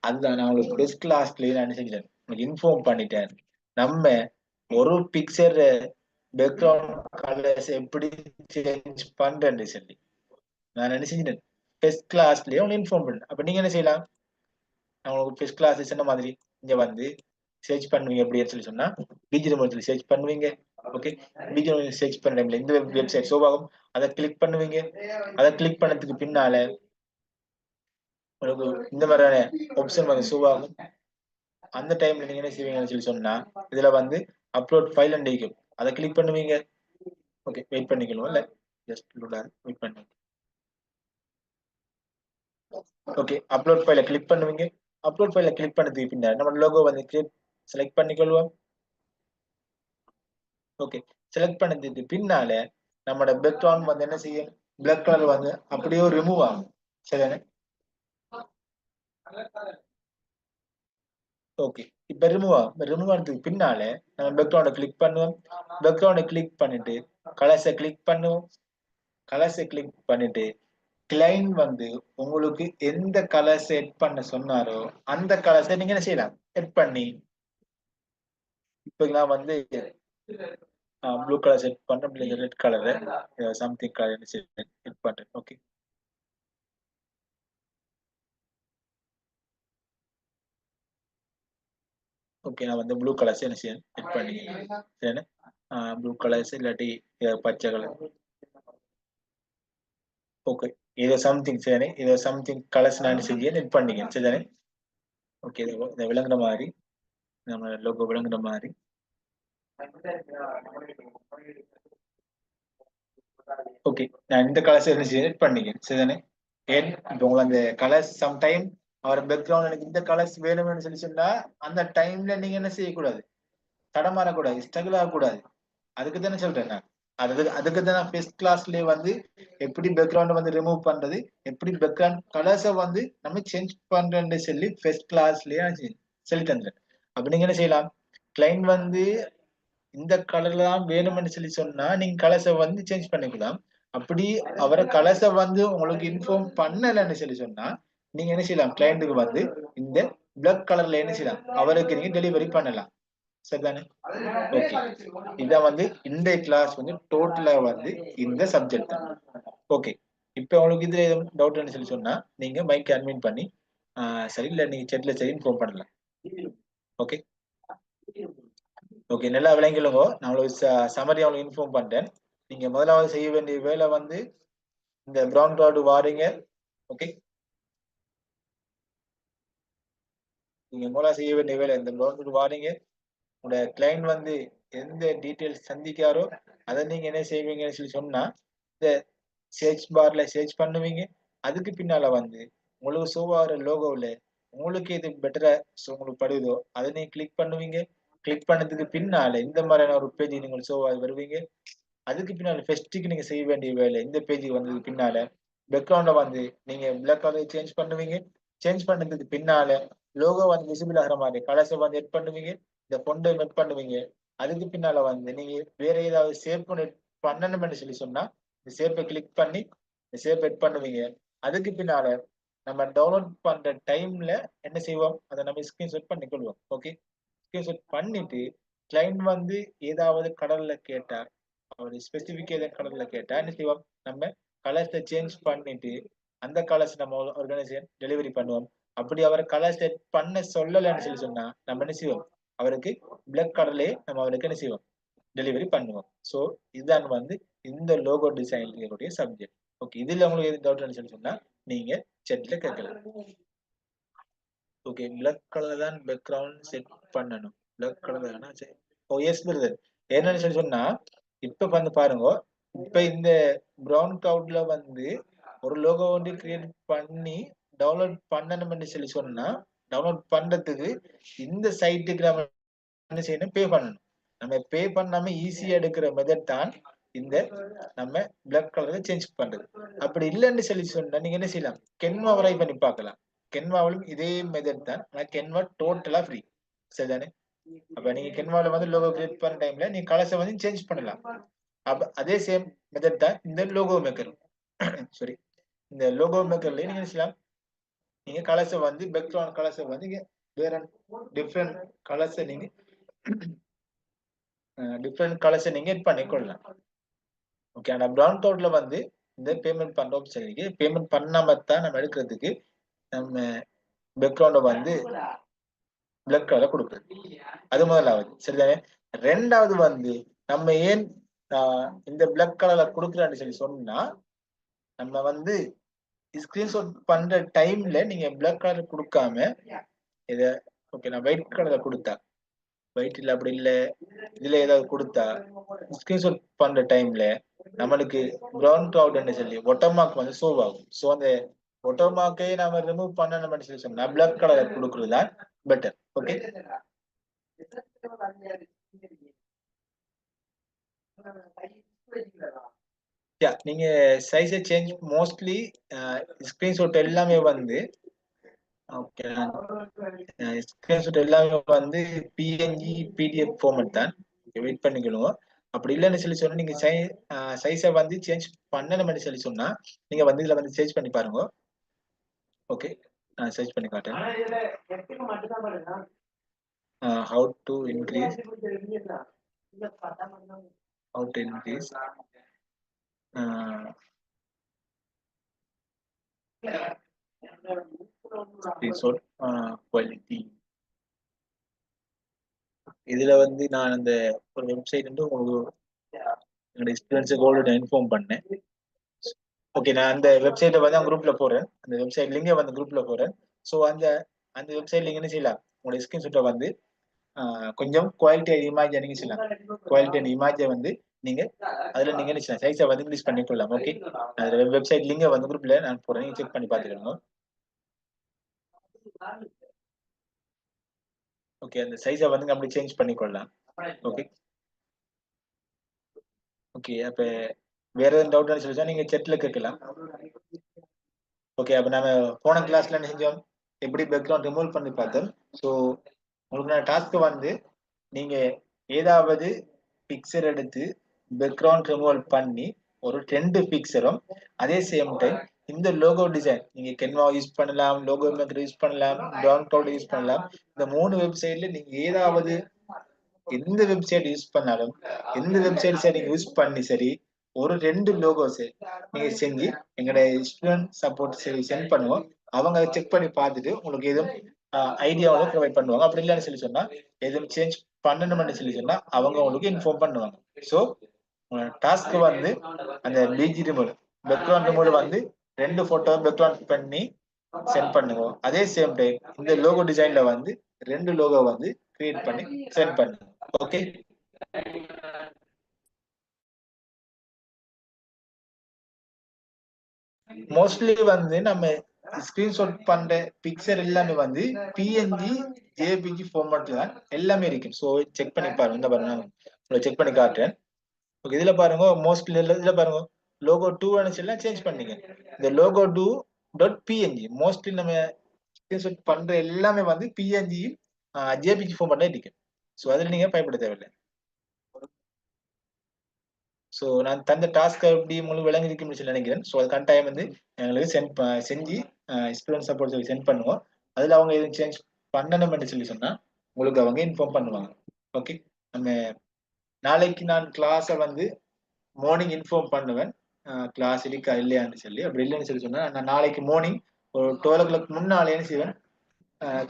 அதுதான் நான் உங்களுக்கு பெஸ்ட் கிளாஸ்லயே நான் என்ன செஞ்சேன், உங்களுக்கு இன்ஃபார்ம் பண்ணிட்டேன். நம்ம ஒரு பிக்சர் பேக்ரவுண்ட் கலர்ஸ் எப்படி சேஞ்ச் பண்றேன்னு சொல்லி நான் என்ன செஞ்சேன், பெஸ்ட் கிளாஸ்லயே உங்களுக்கு இன்ஃபார்ம் பண்ணேன். அப்ப நீங்க என்ன செய்யலாம், உங்களுக்கு ஃபர்ஸ்ட் கிளாஸ் சொன்ன மாதிரி இங்க வந்து சர்ச் பண்ணுவீங்க. அப்படின்னு சொல்லி சொன்னா பிஜி மொழியில் சர்ச் பண்ணுவீங்க. ஓகே. பிஜி மொழியில் சர்ச் பண்ண டைம்ல இந்த வெப்சைட் ஷோ ஆகும், அதை கிளிக் பண்ணுவீங்க. அதை கிளிக் பண்ணதுக்கு பின்னால உங்களுக்கு இந்த மாதிரியான ஆப்ஷன் வந்து ஷோ ஆகும். அந்த டைம்ல நீங்க என்ன செய்வீங்கன்னு சொல்லி சொன்னா, இதுல வந்து அப்லோட் ஃபைல் அண்ட் இருக்கும், அதை கிளிக் பண்ணுவீங்க. ஓகே. வெயிட் பண்ணிக்கணும் இல்ல, ஜஸ்ட் வெயிட் பண்ணுங்க. ஓகே. அப்லோட் ஃபைலை கிளிக் பண்ணுவீங்க. அப்லோட் ஃபைலை கிளிக் பண்ணதுக்கு பின்னாடி நம்ம லோகோ வந்து செலக்ட் பண்ணிக்கொள்வோம். ஓகே, செலக்ட் பண்ணதுக்கு பின்னால நம்மளோட பேக்ரவுண்ட் வந்து என்ன செய்யும், பிளாக் கலர் வந்து அப்படியே ரிமூவ் ஆகும். சரிதானே? ஓகே, இப்ப ரிமூவ் ஆனதுக்கு பின்னால நம்ம பேக்ரவுண்ட கிளிக் பண்ணுவோம். பேக்ரவுண்ட கிளிக் பண்ணிட்டு கலர்ஸை கிளிக் பண்ணுவோம். கலர்ஸை கிளிக் பண்ணிட்டு கிளைண்ட் வந்து உங்களுக்கு எந்த கலர் செட் பண்ண சொன்னாரோ அந்த கலர்ஸை நீங்க என்ன செய்யலாம், செட் பண்ணி. இப்ப நான் வந்து ப்ளூ கலர் செட் பண்றேன், red colour something colour set பண்றேன். ஓகே, ஓகே, நான் வந்து ப்ளூ கலர்ஸ் என்ன செய்யணும், செட் பண்ணிக்கிறேன். சரிண்ணே? ப்ளூ கலர்ஸ் இல்லாட்டி பச்சை கலர். ஓகே, இது சம்திங் சரி, இது சம்திங் கலர்ஸ் நான் செஞ்சு செட் பண்ணிக்கிறேன். சரிதானே? ஓகே, இதை விளங்குற மாதிரி நம்ம லோகோ விளங்குற மாதிரி. ஓகே, நான் இந்த கலர்ஸ் என்ன செட் பண்ணிக்கிறேன். சரிதானே? ஏன் இப்போ உங்களுக்கு அந்த கலர்ஸ் சம்டைம் அவர் பேக்ரவுண்ட் எனக்கு இந்த கலர்ஸ் வேணும்னு சொல்லி சொன்னா அந்த டைம்ல நீங்க என்ன செய்யக்கூடாது, தடமாறக்கூடாது, ஸ்ட்ரகிள் ஆகக்கூடாது. அதுக்கு தானே சொல்றேன் நான். அதுக்கு தான் நான் ஃபர்ஸ்ட் கிளாஸ்லயே வந்து எப்படி பேக்ரவுண்ட் வந்து ரிமூவ் பண்றது, எப்படி பேக்ரவுண்ட் கலர்ஸை வந்து நம்ம சேஞ்ச் பண்றேன்னு சொல்லி ஃபர்ஸ்ட் கிளாஸ்லயே சொல்லி தந்துறேன். அப்ப நீங்க என்ன செய்யலாம், கிளைண்ட் வந்து இந்த கலர்ல தான் வேணும்னு சொல்லி சொன்னா நீங்க கலர்ஸை வந்து சேஞ்ச் பண்ணிக்கலாம். அப்படி அவரை கலர்ஸை வந்து உங்களுக்கு இன்ஃபார்ம் பண்ணலன்னு சொல்லி சொன்னா நீங்க என்ன செய்யலாம், கிளைண்ட்டுக்கு வந்து இந்த பிளாக் கலர்ல என்ன செய்யலாம், அவருக்கு நீங்க டெலிவரி பண்ணலாம். சரிதானே? ஓகே, இதான் வந்து இந்த கிளாஸ் வந்து டோட்டலா வந்து இந்த சப்ஜெக்ட் தான். ஓகே, இப்போ உங்களுக்கு இதுல எதுவும் டவுட்னு சொல்லி சொன்னா நீங்க மைக் அட்மிட் பண்ணி சரி இல்ல நீங்க செட்ல சரி இன்ஃபார்ம் பண்ணலாம். ஓகே, ஓகே, நல்லா விளங்கிடுங்க. நான் உங்களுக்கு சமரி அவங்களுக்கு இன்ஃபார்ம் பண்றேன். நீங்க முதலாவது செய்ய வேண்டிய வேலை வந்து இந்த பிரவுன் கார்டு வாரீங்க. ஓகே, நீங்க முதலாவது செய்ய வேண்டிய வேலை இந்த பிரவுன் கார்டு வாரீங்க. உங்களோட கிளைண்ட் வந்து எந்த டீட்டெயில்ஸ் சந்திக்காரோ அதை நீங்க என்ன செய்வீங்கன்னு சொல்லி சொன்னா இந்த சர்ச் பார்ல சர்ச் பண்ணுவீங்க. அதுக்கு பின்னால வந்து உங்களுக்கு ஷோ ஆகிற லோகோவில் உங்களுக்கு எது பெட்டரா உங்களுக்கு படுதோ அதை நீங்க கிளிக் பண்ணுவீங்க. கிளிக் பண்ணதுக்கு பின்னால இந்த மாதிரியான ஒரு பேஜ் நீங்கள் ஷோ ஆகி வருவீங்க. அதுக்கு பின்னால ஃபர்ஸ்ட்டுக்கு நீங்க செய்ய வேண்டிய வேலை இந்த பேஜுக்கு வந்ததுக்கு பின்னால பேக்ரவுண்ட வந்து நீங்க பிளாக் கலர் சேஞ்ச் பண்ணுவீங்க. சேஞ்ச் பண்ணதுக்கு பின்னால லோகோ வந்து விசிபிள் ஆகிற மாதிரி கலர்ஸை வந்து எட் பண்ணுவீங்க. இந்த பொண்டை மெட் பண்ணுவீங்க. அதுக்கு பின்னால வந்து நீங்க வேற ஏதாவது சேவ் பண்ணணும்னு சொல்லி சொன்னா இந்த சேப்பை கிளிக் பண்ணி இந்த சேப் எட் பண்ணுவீங்க. அதுக்கு பின்னால நம்ம டவுன்லோட் பண்ற டைம்ல என்ன செய்வோம், அதை நம்ம ஸ்கிரீன்ஷாட் பண்ணிக்கொள்வோம். ஓகே, ஸ்கிரீன்ஷாட் பண்ணிட்டு கிளைண்ட் வந்து ஏதாவது கடல்ல கேட்டா அவர் ஸ்பெசிபிக் ஏதாவது கடல்ல கேட்டா என்ன செய்வோம், நம்ம கலர்ஸை சேஞ்ச் பண்ணிட்டு அந்த கலர்ஸ் நம்ம ஆர்கனைசேஷன் டெலிவரி பண்ணுவோம். அப்படி அவரை கலர் செட் பண்ண சொல்லலைன்னு சொல்லி சொன்னா நம்ம என்ன செய்வோம், அவருக்கு பிளாக் கலர்லயே நம்ம அவருக்கு என்ன செய்வோம், டெலிவரி பண்ணுவோம். ஸோ இதுதான் வந்து இந்த லோகோ டிசைனுடைய சப்ஜெக்ட். ஓகே, இதுல உங்களுக்கு எது டவுட்னு சொல்லி சொன்னா நீங்க செட்ல கேட்கலாம். ஓகே, பிளாக் கலர் தான் பேக்ரவுண்ட் செட் பண்ணணும். பிளாக் கலர் தானா? சரி. ஓ எஸ் பிரதர், என்னன்னு சொல்லி சொன்னா இப்ப வந்து பாருங்க, இப்ப இந்த பிரவுன் கிளவுட்ல வந்து ஒரு லோகோ வந்து கிரியேட் பண்ணி டவுன்லோட் பண்ணணும்னு சொல்லி சொன்னா டவுன்லோட் பண்றதுக்கு இந்த சைட்டுக்கு நம்ம என்ன செய்யணும், பே பண்ணணும். நம்ம பே பண்ணாம ஈஸியா எடுக்கிற மெத்தட் தான் இந்த நம்ம பிளாக் கலரை சேஞ்ச் பண்றது. அப்படி இல்லைன்னு சொல்லி சொன்னா நீங்க என்ன செய்யலாம், கென்வா ட்ரை பண்ணி பார்க்கலாம். கென்வாவிலும் இதே மெத்தட் தான், ஆனா கென்வா டோட்டலா ஃப்ரீ. சரிதானே? அப்ப நீங்க கென்வால வந்து லோகோ கிரியேட் பண்ண டைம்ல நீங்க கலர்ஸை வந்து சேஞ்ச் பண்ணலாம். அப்ப அதே சேம் மெத்தட் தான் இந்த லோகோ மேக்கர். சாரி, இந்த லோகோ மேக்கர்லயே நீங்க என்ன செய்யலாம், நீங்க கலர்ஸை வந்து பேக்ரவுண்ட் கலர்ஸை வந்து நீங்க வேற டிஃப்ரெண்ட் கலர்ஸை நீங்க டிஃப்ரெண்ட் கலர்ஸை நீங்க எட் பண்ணிக்கொள்ளலாம். ஓகே, ஆனா பிரவுன் கிளவுட்ல வந்து இந்த பேமெண்ட் பண்ற ஆப்ஷன் இருக்கு. பேமெண்ட் பண்ணாம தான் நம்ம எடுக்கிறதுக்கு நம்ம பேக்ரவுண்ட வந்து பிளாக் கலர்ல கொடுக்குறது. அது முதலாவது. சரிதானே? ரெண்டாவது வந்து நம்ம ஏன் இந்த பிளாக் கலர்ல கொடுக்குறான்னு சொல்லி சொன்னா நம்ம வந்து ஸ்கிரீன்ஷாட் பண்ற டைம்ல நீங்க பிளாக் கலர் கொடுக்காம இத ஓகே நான் ஒயிட் கலர்ல கொடுத்தா ஒயிட் இல்ல அப்படி இல்ல இதுல ஏதாவது கொடுத்தா ஸ்கிரீன்ஷாட் பண்ற டைம்ல நம்மளுக்கு பிரவுன் கிளவுட்னு சொல்லி ஒட்டர்மார்க் வந்து ஷோ ஆகும். ஸோ அந்த ஒட்டர்மார்க்கை நாம ரிமூவ் பண்ணணும்னு சொல்லி சொன்னா பிளாக் கலர் கொடுக்கறது தான் பெட்டர். ஓகே, நீங்க சைஸை சேஞ்ச் மோஸ்ட்லி ஸ்கிரீன்ஷாட் எல்லாமே வந்து ஓகே ஸ்கிரீன்ஷாட் எல்லாமே வந்து பிஎன்ஜி பிடிஎஃப் ஃபார்மேட் தான். வெயிட் பண்ணிக்கணும். அப்படி இல்லைன்னு சொல்லி சொன்னா நீங்க சைஸை வந்து சேஞ்ச் பண்ணணும்னு சொல்லி சொன்னா நீங்க வந்து இதுல வந்து சேஞ்ச் பண்ணி பாருங்க. ஓகே நான் சர்ச் பண்ணி காட்டேன். how to increase screenshot quality. இதுல வந்து நான் அந்த ஒரு வெப்சைட் வந்து உங்களுக்கு என்னோட எக்ஸ்பீரியன்ஸை இன்ஃபார்ம் பண்ணேன். ஓகே நான் அந்த வெப்சைட்டை வந்து குரூப்ல போறேன். அந்த வெப்சைட் லிங்கை வந்து குரூப்ல போறேன். ஸோ அந்த அந்த வெப்சைட் லிங்க் என்ன செய்யலாம், உங்களோட ஸ்கிரீன்ஷாட்டை வந்து கொஞ்சம் குவாலிட்டி இமேஜ் நீங்க செய்யலாம். குவாலிட்டி அண்ட் இமேஜை வந்து நீங்க அதுல நீங்க என்ன செய்யலாம், சைஸை வந்து இன்க்ரீஸ் பண்ணிக்கொள்ளலாம். ஓகே அந்த வெப்சைட் லிங்கை வந்து குரூப்ல நான் போறேன், நீங்க செக் பண்ணி பார்த்துக்கணும். ஓகே அந்த சைஸை வந்து அப்படி சேஞ்ச் பண்ணிக்கொள்ளலாம். ஓகே ஓகே அப்ப வேற எதுவும் டவுட் சொல்லிச்சா நீங்க செட்ல கேட்கலாம். ஓகே அப்ப நாம போன கிளாஸ்ல என்ன செஞ்சோம், எப்படி பேக்ரவுண்ட் ரிமூவ் பண்ணி பார்த்தோம். ஸோ உங்களுக்கு டாஸ்க் வந்து நீங்க ஏதாவது பிக்சர் எடுத்து பேக்ரவுண்ட் ரிமூவல் பண்ணி ஒரு 2 பிக்சரும் அதே சேம் டைம் இந்த லோகோ டிசைன் நீங்க கென்வா யூஸ் பண்ணலாம், லோகோ மேக்கர் யூஸ் பண்ணலாம், டவுன் கிளவுட் யூஸ் பண்ணலாம். இந்த 3 வெப்சைட்ல நீங்க ஏதாவது எந்த வெப்சைட் யூஸ் பண்ணாலும் எந்த வெப்சைட் சரி நீங்க யூஸ் பண்ணி சரி ஒரு 2 லோகோஸ் நீங்க செஞ்சு எங்களோட ஸ்டூடெண்ட் சப்போர்ட் சரி சென்ட் பண்ணுவோம். அவங்க செக் பண்ணி பார்த்துட்டு உங்களுக்கு எதுவும் ஐடியாவோட ப்ரொவைட் பண்ணுவாங்க. அப்படி இல்லைன்னு சொல்லி சொன்னா எதுவும் சேஞ்ச் பண்ணணும்னு சொல்லி சொன்னா அவங்க உங்களுக்கு இன்ஃபார்ம் பண்ணுவாங்க. ஸோ டாஸ்க் வந்து அந்த பிஜி ரிமூவ் பேக்ரவுண்ட் ரிமூவ் வந்து 2 போட்டோ பேக்ரவுண்ட் பண்ணி சென்ட் பண்ணுவோம். அதே சேம் டைம் இந்த லோகோ டிசைன்ல வந்து 2 லோகோ வந்து கிரியேட் பண்ணி சென்ட் பண்ணுவோம். ஓகே மோஸ்ட்லி வந்து நம்ம ஸ்கிரீன்ஷாட் பண்ற பிக்சர் எல்லாமே வந்து பிஎன்ஜி ஜேபிஜி ஃபார்மேட்ல தான் எல்லாமே இருக்கு. ஸோ செக் பண்ணி பாருங்க. இந்த பாருங்க நான் செக் பண்ணி காட்டுறேன். ஓகே இதுல பாருங்க மோஸ்ட்லி இதுல பாருங்க லோகோ 2 எல்லாம் சேஞ்ச் பண்ணீங்க. இந்த லோகோ 2 டாட் பிஎன்ஜி மோஸ்ட்லி நம்ம ஸ்கிரீன்ஷாட் பண்ற எல்லாமே வந்து பிஎன்ஜி ஜேபிஜி ஃபார்மேட்ல இருக்கு. ஸோ அதில் நீங்க பயப்பட தேவையில்லை. ஸோ நான் தந்த டாஸ்க்கை எப்படி உங்களுக்கு விளங்கிருக்குன்னு சொல்லி நினைக்கிறேன். ஸோ அது கரெக்டாக வந்து எங்களுக்கு செஞ்சு ஸ்டூடெண்ட் சப்போர்ட் சொல்லி சென்ட் பண்ணுவோம். அதில் அவங்க எதுவும் சேஞ்ச் பண்ணணும்னு சொல்லி சொன்னால் உங்களுக்கு அவங்க இன்ஃபார்ம் பண்ணுவாங்க. ஓகே நம்ம நாளைக்கு நான் கிளாஸை வந்து மார்னிங் இன்ஃபார்ம் பண்ணுவேன், கிளாஸ் இருக்கா இல்லையான்னு சொல்லி. அப்படி இல்லைன்னு சொல்லி சொன்னால் நான் நாளைக்கு மார்னிங் ஒரு 12 o'clock முன்னாலே என்ன செய்வேன்,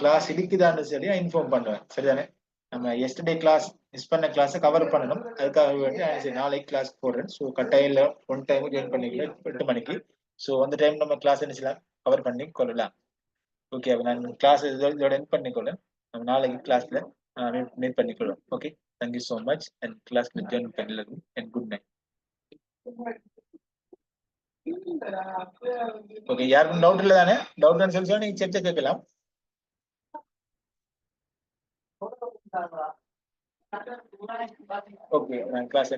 கிளாஸ் இருக்குதான்னு சொல்லி இன்ஃபார்ம் பண்ணுவேன். சரிதானே? நம்ம எஸ்டர்டே கிளாஸ் மிஸ் பண்ண கிளாஸை கவர் பண்ணணும். அதுக்காக வேண்டி நாளைக்கு கிளாஸ் போடுறேன். ஸோ கட்டாயம் ஒன் டைம் ஜாயின் பண்ணிக்கலாம் 8 மணிக்கு. ஸோ அந்த டைம் நம்ம கிளாஸ் என்ன செய்யலாம், கவர் பண்ணி கொள்ளலாம். ஓகே அப்போ நான் கிளாஸ் இதோட என் பண்ணிக்கொள்ளேன். நம்ம நாளைக்கு கிளாஸ்ல மீட் பண்ணிக்கொள்ளும். Okay thank you so much and கிளாஸ்ல ஜாயின் பண்ணலாம் அண்ட் குட் நைட். ஓகே யாருக்கும் டவுட் இல்லை தானே? டவுட் சொல்லி நீங்க செக் கேட்கலாம். ஓகே நான் கிளாஸ்